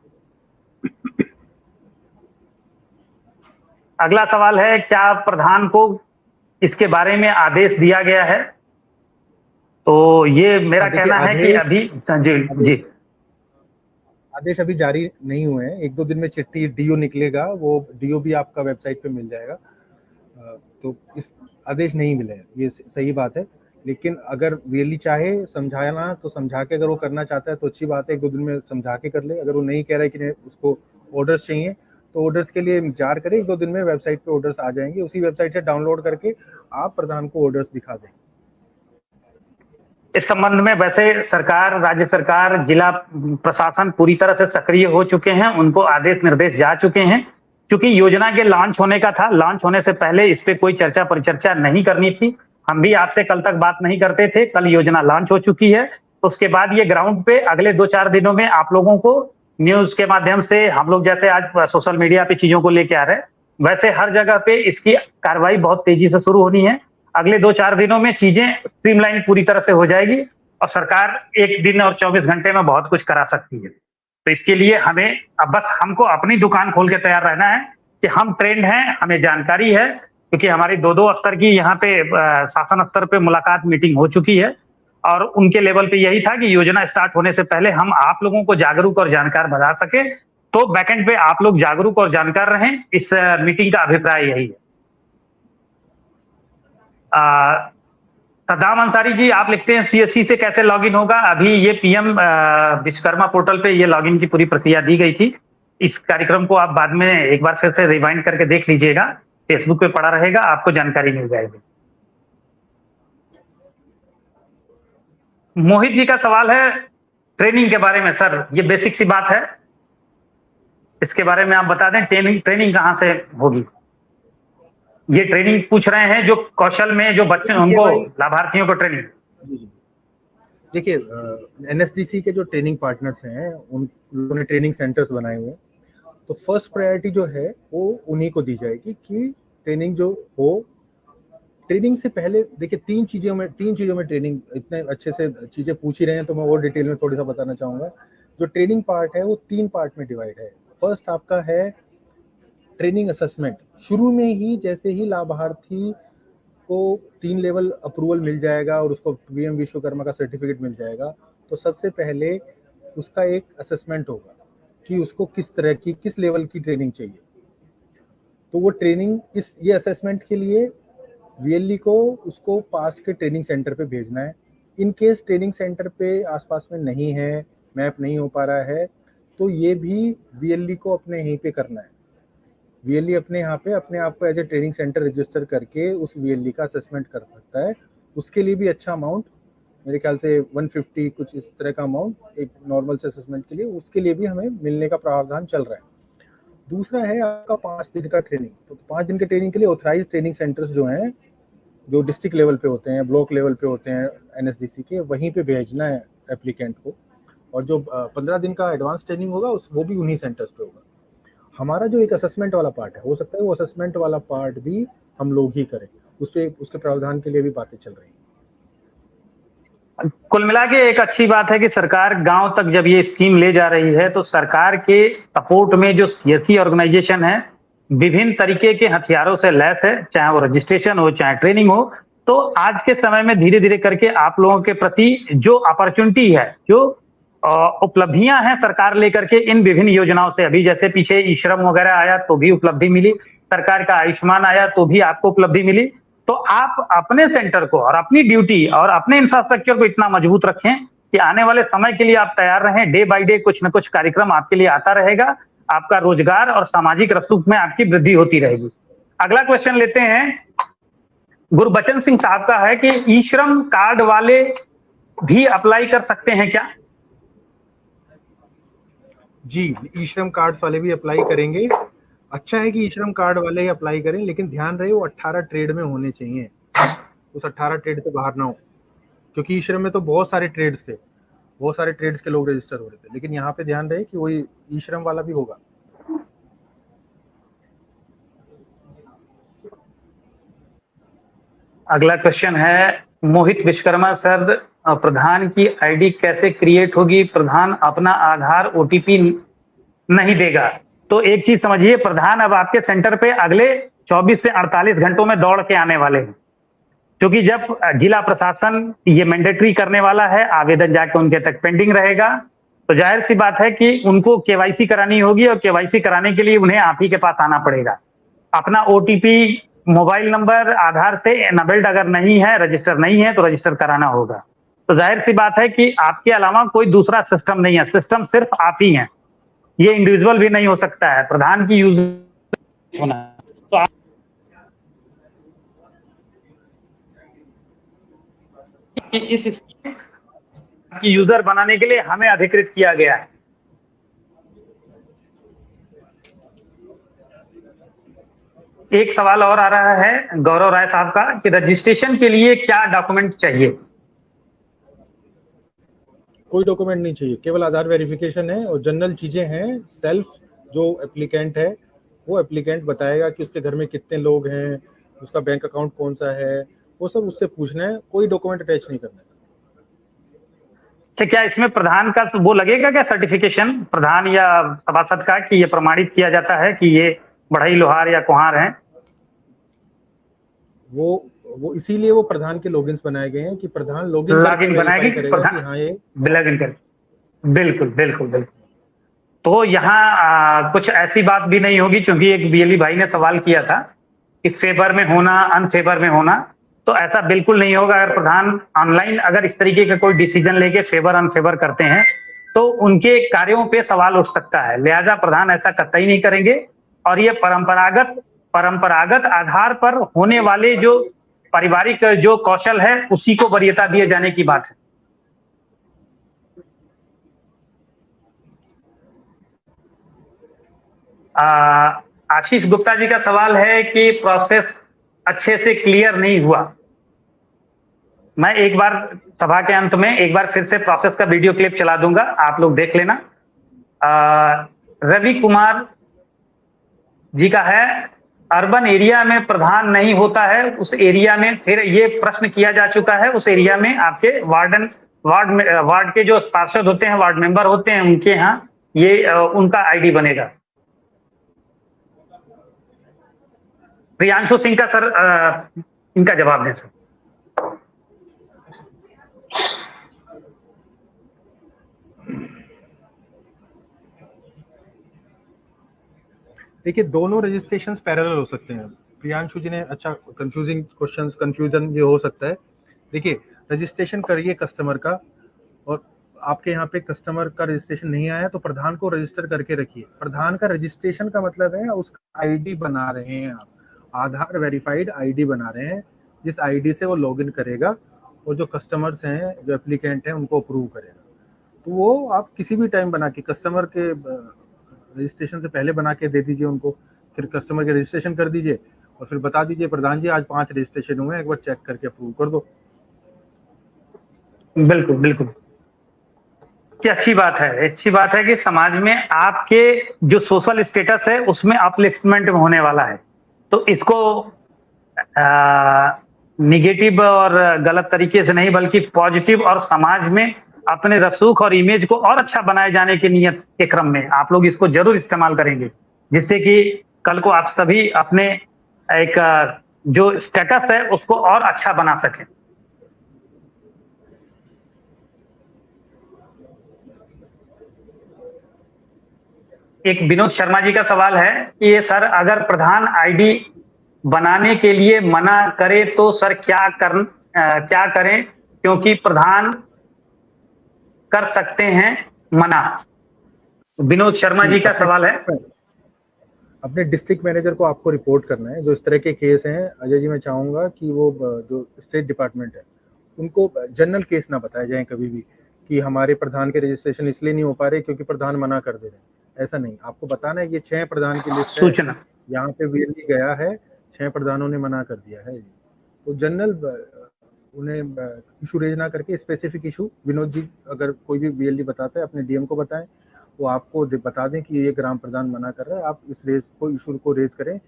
अगला सवाल है, क्या प्रधान को इसके बारे में आदेश दिया गया है? तो ये मेरा कहना है कि अभी जी आदेश अभी जारी नहीं हुए हैं। 1-2 दिन में चिट्ठी डीओ निकलेगा, वो डीओ भी आपका वेबसाइट पे मिल जाएगा। तो इस आदेश नहीं मिले, ये सही बात है। लेकिन अगर वीएलई चाहे समझाना तो समझा के, अगर वो करना चाहता है तो अच्छी बात है, 1-2 दिन में समझा के कर ले। अगर वो नहीं कह रहा है कि उसको ऑर्डर्स चाहिए तो ऑर्डर्स के लिए इंतजार करें, 1-2 दिन में वेबसाइट पे ऑर्डर्स आ जाएंगे। उसी वेबसाइट से डाउनलोड करके आप प्रधान को ऑर्डर्स दिखा दें। इस संबंध में वैसे सरकार, राज्य सरकार, जिला प्रशासन पूरी तरह से सक्रिय हो चुके हैं, उनको आदेश निर्देश जा चुके हैं। क्योंकि योजना के लॉन्च होने का था, लॉन्च होने से पहले इस पे कोई चर्चा परिचर्चा नहीं करनी थी। हम भी आपसे कल तक बात नहीं करते थे, कल योजना लॉन्च हो चुकी है। उसके बाद ये ग्राउंड पे अगले 2-4 दिनों में आप लोगों को न्यूज के माध्यम से, हम लोग जैसे आज सोशल मीडिया पे चीजों को लेके आ रहे हैं, वैसे हर जगह पे इसकी कार्रवाई बहुत तेजी से शुरू होनी है। अगले 2-4 दिनों में चीजें स्ट्रीमलाइन पूरी तरह से हो जाएगी और सरकार 1 दिन और 24 घंटे में बहुत कुछ करा सकती है। तो इसके लिए हमें अब बस हमको अपनी दुकान खोल के तैयार रहना है कि हम ट्रेंड हैं, हमें जानकारी है, क्योंकि हमारी 2-2 स्तर की यहाँ पे शासन स्तर पे मुलाकात, मीटिंग हो चुकी है। और उनके लेवल पे यही था कि योजना स्टार्ट होने से पहले हम आप लोगों को जागरूक और जानकार बना सके। तो बैकएंड पे आप लोग जागरूक और जानकार रहें, इस मीटिंग का अभिप्राय यही है। सद्दाम अंसारी जी, आप लिखते हैं सीएससी से कैसे लॉगिन होगा? अभी ये पीएम विश्वकर्मा पोर्टल पे ये लॉगिन की पूरी प्रक्रिया दी गई थी। इस कार्यक्रम को आप बाद में एक बार फिर से रिवाइंड करके देख लीजिएगा, फेसबुक पे पड़ा रहेगा, आपको जानकारी मिल जाएगी। मोहित जी का सवाल है ट्रेनिंग के बारे में। सर ये बेसिक सी बात है, इसके बारे में आप बता दें, ट्रेनिंग कहाँ से होगी? ये ट्रेनिंग पूछ रहे हैं जो कौशल में जो बच्चे, उनको लाभार्थियों को ट्रेनिंग। देखिए, एनएसडीसी के जो ट्रेनिंग पार्टनर्स हैं उन लोगों ने ट्रेनिंग सेंटर्स बनाए हुए हैं। तो फर्स्ट प्रायोरिटी जो है वो उन्हीं को दी जाएगी कि ट्रेनिंग जो हो। ट्रेनिंग से पहले देखिए 3 चीजों में ट्रेनिंग, इतने अच्छे से चीजें पूछ ही रहे हैं तो मैं और डिटेल में थोड़ी सा बताना चाहूँगा। जो ट्रेनिंग पार्ट है वो 3 पार्ट में डिवाइड है। फर्स्ट आपका है ट्रेनिंग असेसमेंट। शुरू में ही जैसे ही लाभार्थी को 3 लेवल अप्रूवल मिल जाएगा और उसको पीएम विश्वकर्मा का सर्टिफिकेट मिल जाएगा, तो सबसे पहले उसका एक असेसमेंट होगा कि उसको किस तरह की, किस लेवल की ट्रेनिंग चाहिए। तो वो ट्रेनिंग, ये असेसमेंट के लिए वीएलई को उसको पास के ट्रेनिंग सेंटर पे भेजना है। इन केस ट्रेनिंग सेंटर पे आसपास में नहीं है, मैप नहीं हो पा रहा है, तो ये भी वीएलई को अपने यहीं पे करना है। वीएलई अपने यहाँ पे अपने आप को as a training centre register करके उस वीएलई का असेसमेंट कर सकता है। उसके लिए भी अच्छा अमाउंट, मेरे ख्याल से 150 कुछ इस तरह का अमाउंट एक नॉर्मल से असेसमेंट के लिए, उसके लिए भी हमें मिलने का प्रावधान चल रहा है। दूसरा है आपका 5 दिन का ट्रेनिंग। तो 5 दिन के ट्रेनिंग के लिए ऑथराइज ट्रेनिंग सेंटर्स जो हैं, जो डिस्ट्रिक्ट लेवल पे होते हैं, ब्लॉक लेवल पे होते हैं एनएसडीसी के, वहीं पे भेजना है एप्लीकेंट को। और जो 15 दिन का एडवांस ट्रेनिंग होगा वो भी उन्हीं सेंटर्स पे होगा। हमारा जो एक असेसमेंट वाला पार्ट है, हो सकता है वो असेसमेंट वाला पार्ट भी हम लोग ही करें, उसके प्रावधान के लिए भी बातें चल रही हैं। कुल मिला के एक अच्छी बात है कि सरकार गांव तक जब ये स्कीम ले जा रही है तो सरकार के सपोर्ट में जो सीएससी ऑर्गेनाइजेशन है विभिन्न तरीके के हथियारों से लैस है, चाहे वो रजिस्ट्रेशन हो चाहे ट्रेनिंग हो। तो आज के समय में धीरे धीरे करके आप लोगों के प्रति जो अपॉर्चुनिटी है, जो उपलब्धियां हैं सरकार लेकर के इन विभिन्न योजनाओं से, अभी जैसे पीछे ई श्रम वगैरह आया तो भी उपलब्धि मिली, सरकार का आयुष्मान आया तो भी आपको उपलब्धि मिली। तो आप अपने सेंटर को और अपनी ड्यूटी और अपने इंफ्रास्ट्रक्चर को इतना मजबूत रखें कि आने वाले समय के लिए आप तैयार रहें। डे बाय डे कुछ न कुछ कार्यक्रम आपके लिए आता रहेगा, आपका रोजगार और सामाजिक रसूख में आपकी वृद्धि होती रहेगी। अगला क्वेश्चन लेते हैं, गुरबचन सिंह साहब का है कि ई श्रम कार्ड वाले भी अप्लाई कर सकते हैं क्या? जी, ई श्रम कार्ड वाले भी अप्लाई करेंगे। अच्छा है कि ई श्रम कार्ड वाले ही अप्लाई करें, लेकिन ध्यान रहे वो 18 ट्रेड में होने चाहिए, उस 18 ट्रेड से बाहर ना हो, क्योंकि ई श्रम में तो बहुत सारे ट्रेड्स थे, बहुत सारे ट्रेड्स के लोग रजिस्टर हो रहे थे। लेकिन यहाँ पे ध्यान रहे कि वही ई श्रम वाला भी होगा। अगला क्वेश्चन है मोहित विश्वकर्मा सर, प्रधान की आईडी कैसे क्रिएट होगी? प्रधान अपना आधार ओटीपी नहीं देगा। तो एक चीज समझिए, प्रधान अब आपके सेंटर पे अगले 24 से 48 घंटों में दौड़ के आने वाले हैं, क्योंकि जब जिला प्रशासन ये मैंडेटरी करने वाला है, आवेदन जाके उनके तक पेंडिंग रहेगा, तो जाहिर सी बात है कि उनको केवाईसी करानी होगी और केवाईसी कराने के लिए उन्हें आप ही के पास आना पड़ेगा। अपना ओटीपी मोबाइल नंबर आधार से एनेबल्ड अगर नहीं है, रजिस्टर नहीं है, तो रजिस्टर कराना होगा। तो जाहिर सी बात है कि आपके अलावा कोई दूसरा सिस्टम नहीं है, सिस्टम सिर्फ आप ही हैं। ये इंडिविजुअल भी नहीं हो सकता है, प्रधान की यूज होना। तो आप इस स्कीम की यूजर बनाने के लिए हमें अधिकृत किया गया है। एक सवाल और आ रहा है गौरव राय साहब का कि रजिस्ट्रेशन के लिए क्या डॉक्यूमेंट चाहिए? कोई डॉक्यूमेंट नहीं चाहिए, केवल आधार वेरिफिकेशन है और जनरल चीजें हैं। सेल्फ जो एप्लीकेंट है वो एप्लीकेंट बताएगा कि उसके घर में कितने लोग हैं, उसका बैंक अकाउंट कौन सा है, वो सब उससे पूछना है, कोई डॉक्यूमेंट अटैच नहीं करना है। तो क्या इसमें प्रधान का वो लगेगा क्या सर्टिफिकेशन, प्रधान या सभासद का, कि ये प्रमाणित किया जाता है कि ये बढ़ई लोहार या कुम्हार हैं? वो इसीलिए वो प्रधान के लॉगिन्स बनाए गए हैं कि प्रधान लॉगिन बनाएगी, प्रधान हाँ ये लॉगिन कर। बिल्कुल बिल्कुल बिल्कुल। तो यहाँ कुछ ऐसी बात भी नहीं होगी, क्योंकि एक बीएलई भाई ने सवाल किया था कि फेवर में होना अनफेवर में होना, तो ऐसा बिल्कुल नहीं होगा। अगर प्रधान ऑनलाइन अगर इस तरीके का कोई डिसीजन लेके फेवर अनफेवर करते हैं तो उनके कार्यों पे सवाल उठ सकता है, लिहाजा प्रधान ऐसा कतई नहीं करेंगे। और ये परंपरागत आधार पर होने वाले जो पारिवारिक जो कौशल है उसी को वरीयता दिए जाने की बात है। आशीष गुप्ता जी का सवाल है कि प्रोसेस अच्छे से क्लियर नहीं हुआ। मैं एक बार सभा के अंत में एक बार फिर से प्रोसेस का वीडियो क्लिप चला दूंगा, आप लोग देख लेना। रवि कुमार जी का है, अर्बन एरिया में प्रधान नहीं होता है, उस एरिया में, फिर ये प्रश्न किया जा चुका है, उस एरिया में आपके वार्ड के जो पार्षद होते हैं, वार्ड मेंबर होते हैं, उनके यहाँ ये उनका आईडी बनेगा। प्रियांशु सिंह का सर इनका जवाब दें सर। देखिए दोनों रजिस्ट्रेशंस पैरेलल हो सकते हैं। प्रियांशु जी ने अच्छा कंफ्यूजन ये हो सकता है। देखिए रजिस्ट्रेशन करिए कस्टमर का, और आपके यहाँ पे कस्टमर का रजिस्ट्रेशन नहीं आया तो प्रधान को रजिस्टर करके रखिए। प्रधान का रजिस्ट्रेशन का मतलब है उसका आईडी बना रहे हैं आप, आधार वेरीफाइड आईडी बना रहे हैं, जिस आईडी से वो लॉगिन करेगा और जो कस्टमर्स हैं, जो एप्लीकेंट हैं, उनको अप्रूव करेगा। तो वो आप किसी भी टाइम बना के कस्टमर के रजिस्ट्रेशन से पहले बना के दे दीजिए उनको, फिर कस्टमर के रजिस्ट्रेशन कर दीजिए और फिर बता दीजिए प्रधान जी आज 5 रजिस्ट्रेशन हुए हैं, एक बार चेक करके अप्रूव कर दो। बिल्कुल बिल्कुल, क्या अच्छी बात है कि समाज में आपके जो सोशल स्टेटस है उसमें अपलिफ्टमेंट होने वाला है। तो इसको निगेटिव और गलत तरीके से नहीं, बल्कि पॉजिटिव और समाज में अपने रसूख और इमेज को और अच्छा बनाए जाने की नियत के क्रम में आप लोग इसको जरूर इस्तेमाल करेंगे, जिससे कि कल को आप सभी अपने एक जो स्टेटस है उसको और अच्छा बना सकें। एक विनोद शर्मा जी का सवाल है कि ये सर, अगर प्रधान आईडी बनाने के लिए मना करे तो सर क्या करें, क्योंकि प्रधान कर सकते हैं मना। विनोद शर्मा जी का सवाल है। अपने डिस्ट्रिक्ट मैनेजर को आपको रिपोर्ट करना है। जो इस तरह के केस हैं अजय जी, मैं चाहूंगा कि वो जो स्टेट डिपार्टमेंट है उनको जनरल केस ना बताए जाए कभी भी कि हमारे प्रधान के रजिस्ट्रेशन इसलिए नहीं हो पा रहे क्योंकि प्रधान मना कर दे रहे हैं। ऐसा नहीं, आपको बताना है कि 6 प्रधान की लिस्ट है, यहाँ पे वीएलई गया है, 6 प्रधानों ने मना कर दिया है। तो जनरल उन्हें इशू रेज ना करके स्पेसिफिक इशू, विनोद जी अगर कोई भी वीएलई बताता है अपने डीएम को बताएं, वो आपको बता दें कि ये ग्राम प्रधान मना कर रहा है, आप इस रेज को इशू को रेज करें।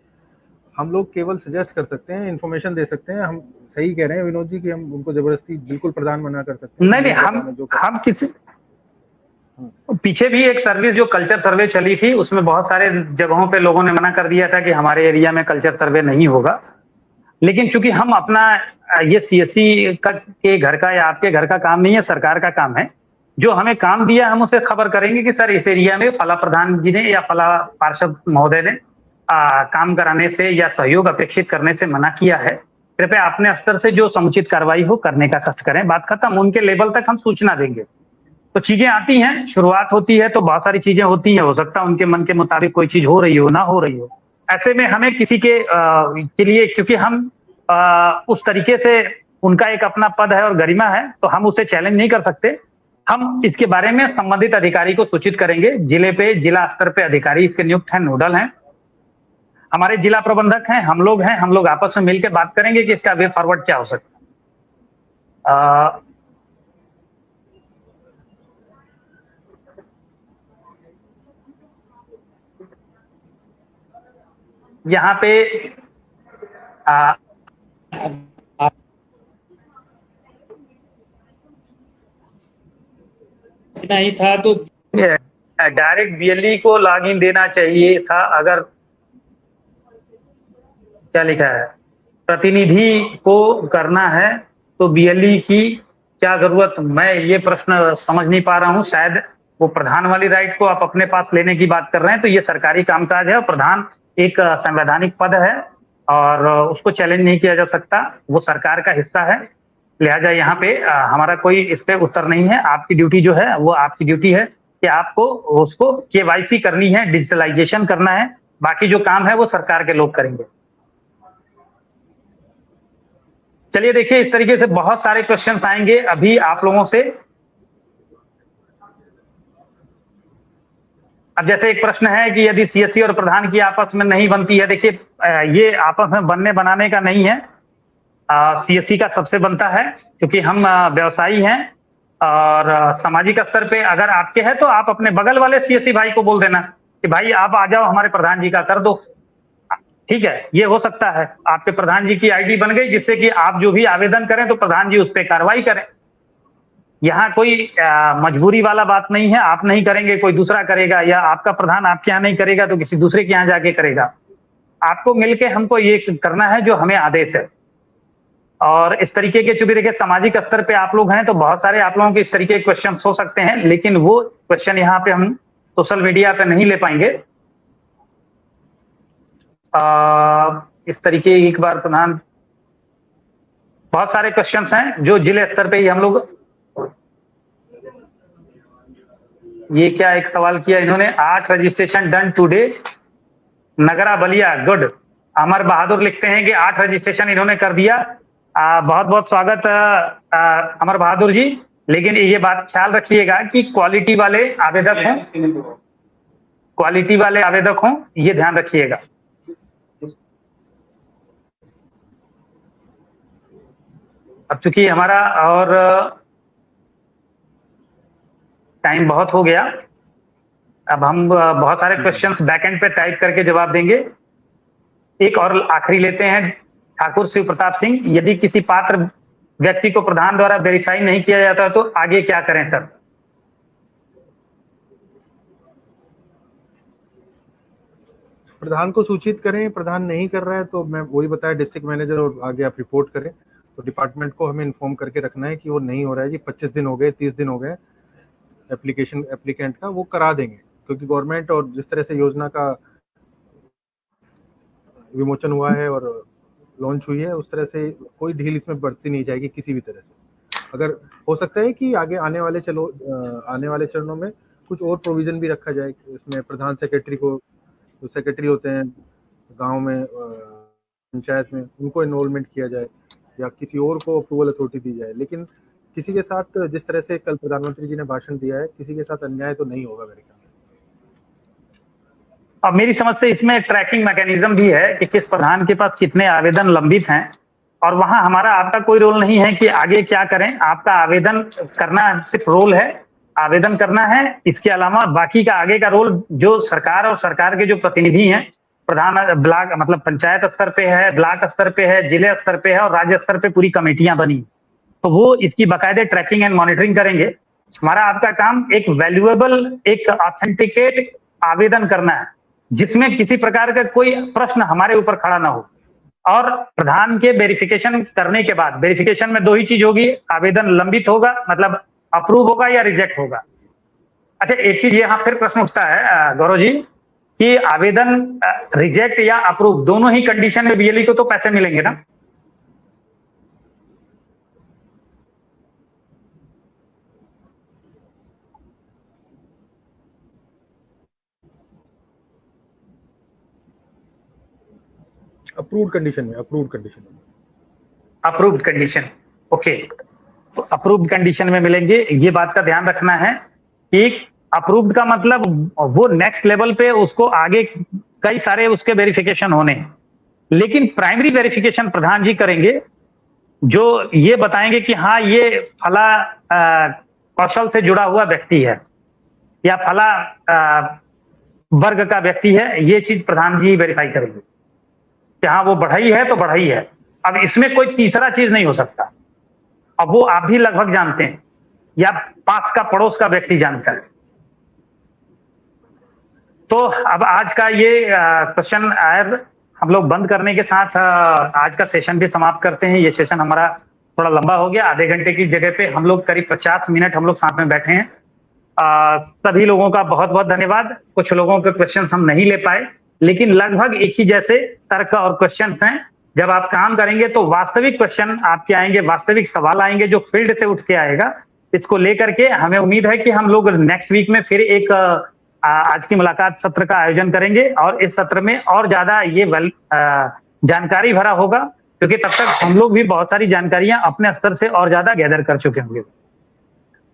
हम लोग केवल सजेस्ट कर सकते हैं, इन्फॉर्मेशन दे सकते हैं। हम सही कह रहे हैं विनोद जी कि हम उनको जबरदस्ती बिल्कुल प्रधान मना कर सकते हैं नहीं, हम किसी पीछे भी एक सर्विस जो कल्चर सर्वे चली थी उसमें बहुत सारे जगहों पे लोगों ने मना कर दिया था कि हमारे एरिया में कल्चर सर्वे नहीं होगा। लेकिन चूंकि हम अपना ये सीएससी के घर का या आपके घर का काम नहीं है, सरकार का काम है। जो हमें काम दिया हम उसे खबर करेंगे कि सर इस एरिया में फला प्रधान जी ने या फला पार्षद महोदय ने काम कराने से या सहयोग अपेक्षित करने से मना किया है। कृपया अपने स्तर से जो समुचित कार्रवाई हो करने का कष्ट करें। बात खत्म। उनके लेवल तक हम सूचना देंगे। तो चीजें आती हैं, शुरुआत होती है तो बहुत सारी चीजें होती हैं। हो सकता है उनके मन के मुताबिक कोई चीज हो रही हो, ना हो रही हो। ऐसे में हमें किसी के लिए, क्योंकि हम उस तरीके से उनका एक अपना पद है और गरिमा है, तो हम उसे चैलेंज नहीं कर सकते। हम इसके बारे में संबंधित अधिकारी को सूचित करेंगे। जिला स्तर पे अधिकारी इसके नियुक्त हैं, नोडल हैं, हमारे जिला प्रबंधक हैं, हम लोग आपस में मिलकर बात करेंगे कि इसका वे फॉरवर्ड क्या हो सकता है। यहाँ पे नहीं था तो डायरेक्ट बीएलई को लॉगिन देना चाहिए था। अगर क्या लिखा है, प्रतिनिधि को करना है तो बीएलई की क्या जरूरत। मैं ये प्रश्न समझ नहीं पा रहा हूँ। शायद वो प्रधान वाली राइट को आप अपने पास लेने की बात कर रहे हैं। तो ये सरकारी कामकाज है और प्रधान एक संवैधानिक पद है और उसको चैलेंज नहीं किया जा सकता। वो सरकार का हिस्सा है। लिहाजा यहाँ पे हमारा कोई इस पे उत्तर नहीं है। आपकी ड्यूटी जो है वो आपकी ड्यूटी है कि आपको उसको केवाईसी करनी है, डिजिटलाइजेशन करना है। बाकी जो काम है वो सरकार के लोग करेंगे। चलिए देखिए, इस तरीके से बहुत सारे क्वेश्चंस आएंगे अभी आप लोगों से। अब जैसे एक प्रश्न है कि यदि सीएससी और प्रधान की आपस में नहीं बनती है। देखिए, ये आपस में बनने बनाने का नहीं है। सीएससी का सबसे बनता है क्योंकि हम व्यवसायी हैं और सामाजिक स्तर पे अगर आपके है तो आप अपने बगल वाले सीएससी भाई को बोल देना कि भाई आप आ जाओ, हमारे प्रधान जी का कर दो। ठीक है, ये हो सकता है। आपके प्रधान जी की आईडी बन गई जिससे कि आप जो भी आवेदन करें तो प्रधान जी उस पर कार्रवाई करें। यहाँ कोई मजबूरी वाला बात नहीं है। आप नहीं करेंगे कोई दूसरा करेगा, या आपका प्रधान आपके यहाँ नहीं करेगा तो किसी दूसरे के यहाँ जाके करेगा। आपको मिलके हमको ये करना है जो हमें आदेश है। और इस तरीके के, चूंकि देखिए सामाजिक स्तर पे आप लोग हैं तो बहुत सारे आप लोगों के इस तरीके के क्वेश्चन हो सकते हैं, लेकिन वो क्वेश्चन यहाँ पे हम सोशल मीडिया पे नहीं ले पाएंगे। इस तरीके एक बार प्रधान बहुत सारे क्वेश्चंस हैं जो जिले स्तर पे ही हम लोग, ये क्या एक सवाल किया इन्होंने, 8 रजिस्ट्रेशन डन टुडे नगरा बलिया, गुड। अमर बहादुर लिखते हैं कि 8 रजिस्ट्रेशन इन्होंने कर दिया। बहुत बहुत स्वागत अमर बहादुर जी, लेकिन ये बात ख्याल रखिएगा कि क्वालिटी वाले आवेदक हों, ये ध्यान रखिएगा। अब चूंकि हमारा और टाइम बहुत हो गया, अब हम बहुत सारे क्वेश्चंस बैकएंड पे टाइप करके जवाब देंगे। एक और आखिरी लेते हैं, ठाकुर शिव प्रताप सिंह, यदि किसी पात्र व्यक्ति को प्रधान द्वारा वेरीफाई नहीं किया जाता है तो आगे क्या करें सर? प्रधान को सूचित करें, प्रधान नहीं कर रहा है तो मैं वही बताया, डिस्ट्रिक्ट मैनेजर और आगे आप रिपोर्ट करें। तो डिपार्टमेंट को हमें इन्फॉर्म करके रखना है कि वो नहीं हो रहा है जी, 25 दिन हो गए, 30 दिन हो गए एप्लीकेंट का, वो करा देंगे। क्योंकि गवर्नमेंट और जिस तरह से योजना का विमोचन हुआ है और लॉन्च हुई है, उस तरह से कोई ढील इसमें बढ़ती नहीं जाएगी किसी भी तरह से। अगर हो सकता है कि आगे आने वाले चरणों में कुछ और प्रोविजन भी रखा जाए, इसमें प्रधान सेक्रेटरी को, जो सेक्रेटरी होते हैं गांव में पंचायत में, उनको इन्वॉल्वमेंट किया जाए या किसी और को अप्रूवल अथॉरिटी दी जाए। लेकिन किसी के साथ, जिस तरह से कल प्रधानमंत्री जी ने भाषण दिया है, किसी के साथ अन्याय तो नहीं होगा मेरे ख्याल से। अब मेरी समझ से इसमें ट्रैकिंग मैकेनिज्म भी है कि किस प्रधान के पास कितने आवेदन लंबित हैं, और वहां हमारा आपका कोई रोल नहीं है कि आगे क्या करें। आपका आवेदन करना सिर्फ रोल है, आवेदन करना है। इसके अलावा बाकी का आगे का रोल जो सरकार और सरकार के जो प्रतिनिधि हैं, प्रधान ब्लॉक मतलब पंचायत स्तर पे है, ब्लॉक स्तर पे है, जिले स्तर पे है और राज्य स्तर पे पूरी कमेटियां बनी, तो वो इसकी बाकायदे ट्रैकिंग एंड मॉनिटरिंग करेंगे। हमारा आपका काम एक वैल्यूएबल, एक ऑथेंटिकेट आवेदन करना है जिसमें किसी प्रकार का कोई प्रश्न हमारे ऊपर खड़ा ना हो। और प्रधान के वेरिफिकेशन करने के बाद, वेरिफिकेशन में 2 ही चीज होगी, आवेदन लंबित होगा मतलब अप्रूव होगा या रिजेक्ट होगा। अच्छा, एक चीज यहाँ फिर प्रश्न उठता है गौरव जी कि आवेदन रिजेक्ट या अप्रूव दोनों ही कंडीशन में बीएलई को तो पैसे मिलेंगे ना? अप्रूव्ड कंडीशन ओके, तो अप्रूव्ड कंडीशन में मिलेंगे। ये बात का ध्यान रखना है कि अप्रूव्ड का मतलब वो नेक्स्ट लेवल पे उसको आगे कई सारे उसके वेरिफिकेशन होने, लेकिन प्राइमरी वेरिफिकेशन प्रधान जी करेंगे, जो ये बताएंगे कि हाँ ये फला कौशल से जुड़ा हुआ व्यक्ति है या फला वर्ग का व्यक्ति है, ये चीज प्रधान जी वेरीफाई करेंगे कि हाँ वो बढ़ई है तो बढ़ई है। अब इसमें कोई तीसरा चीज नहीं हो सकता। अब वो आप भी लगभग जानते हैं या पास का पड़ोस का व्यक्ति जानता है। तो अब आज का ये क्वेश्चन आयर हम लोग बंद करने के साथ आज का सेशन भी समाप्त करते हैं। ये सेशन हमारा थोड़ा लंबा हो गया, आधे घंटे की जगह पे हम लोग करीब 50 मिनट हम लोग साथ में बैठे हैं। सभी लोगों का बहुत बहुत धन्यवाद। कुछ लोगों के क्वेश्चन हम नहीं ले पाए, लेकिन लगभग एक ही जैसे तर्क और क्वेश्चन हैं। जब आप काम करेंगे तो वास्तविक क्वेश्चन आपके आएंगे, वास्तविक सवाल आएंगे जो फील्ड से उठ के आएगा। इसको लेकर के हमें उम्मीद है कि हम लोग नेक्स्ट वीक में फिर एक आज की मुलाकात सत्र का आयोजन करेंगे और इस सत्र में और ज्यादा ये जानकारी भरा होगा, क्योंकि तब तक हम लोग भी बहुत सारी जानकारियां अपने स्तर से और ज्यादा गैदर कर चुके होंगे।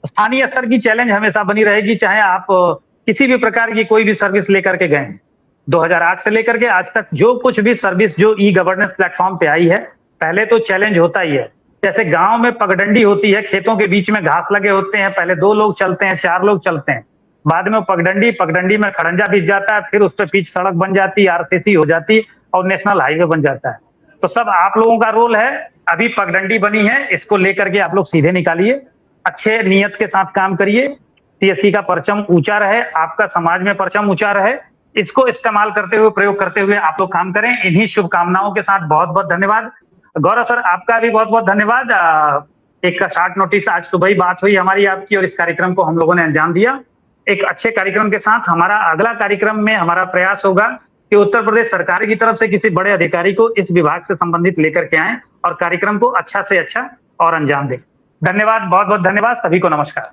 स्थानीय स्तर की चैलेंज हमेशा बनी रहेगी, चाहे आप किसी भी प्रकार की कोई भी सर्विस लेकर के गए हैं। 2008 से लेकर के आज तक जो कुछ भी सर्विस जो ई गवर्नेंस प्लेटफॉर्म पे आई है, पहले तो चैलेंज होता ही है। जैसे गांव में पगडंडी होती है, खेतों के बीच में घास लगे होते हैं, पहले 2 लोग चलते हैं, 4 लोग चलते हैं, बाद में पगडंडी में खड़ंजा बिछ जाता है, फिर उस पर पिच सड़क बन जाती, आरसीसी हो जाती और नेशनल हाईवे बन जाता है। तो सब आप लोगों का रोल है। अभी पगडंडी बनी है, इसको लेकर के आप लोग सीधे निकालिए, अच्छे नियत के साथ काम करिए, सीएससी का परचम ऊंचा रहे, आपका समाज में परचम ऊंचा रहे, इसको इस्तेमाल करते हुए, प्रयोग करते हुए आप लोग काम करें। इन्हीं शुभकामनाओं के साथ बहुत बहुत धन्यवाद। गौरव सर, आपका भी बहुत बहुत धन्यवाद। एक शॉर्ट नोटिस, आज सुबह ही बात हुई हमारी आपकी और इस कार्यक्रम को हम लोगों ने अंजाम दिया। एक अच्छे कार्यक्रम के साथ हमारा अगला कार्यक्रम में हमारा प्रयास होगा कि उत्तर प्रदेश सरकार की तरफ से किसी बड़े अधिकारी को इस विभाग से संबंधित लेकर के आए और कार्यक्रम को अच्छा से अच्छा और अंजाम दें। धन्यवाद, बहुत बहुत धन्यवाद, सभी को नमस्कार।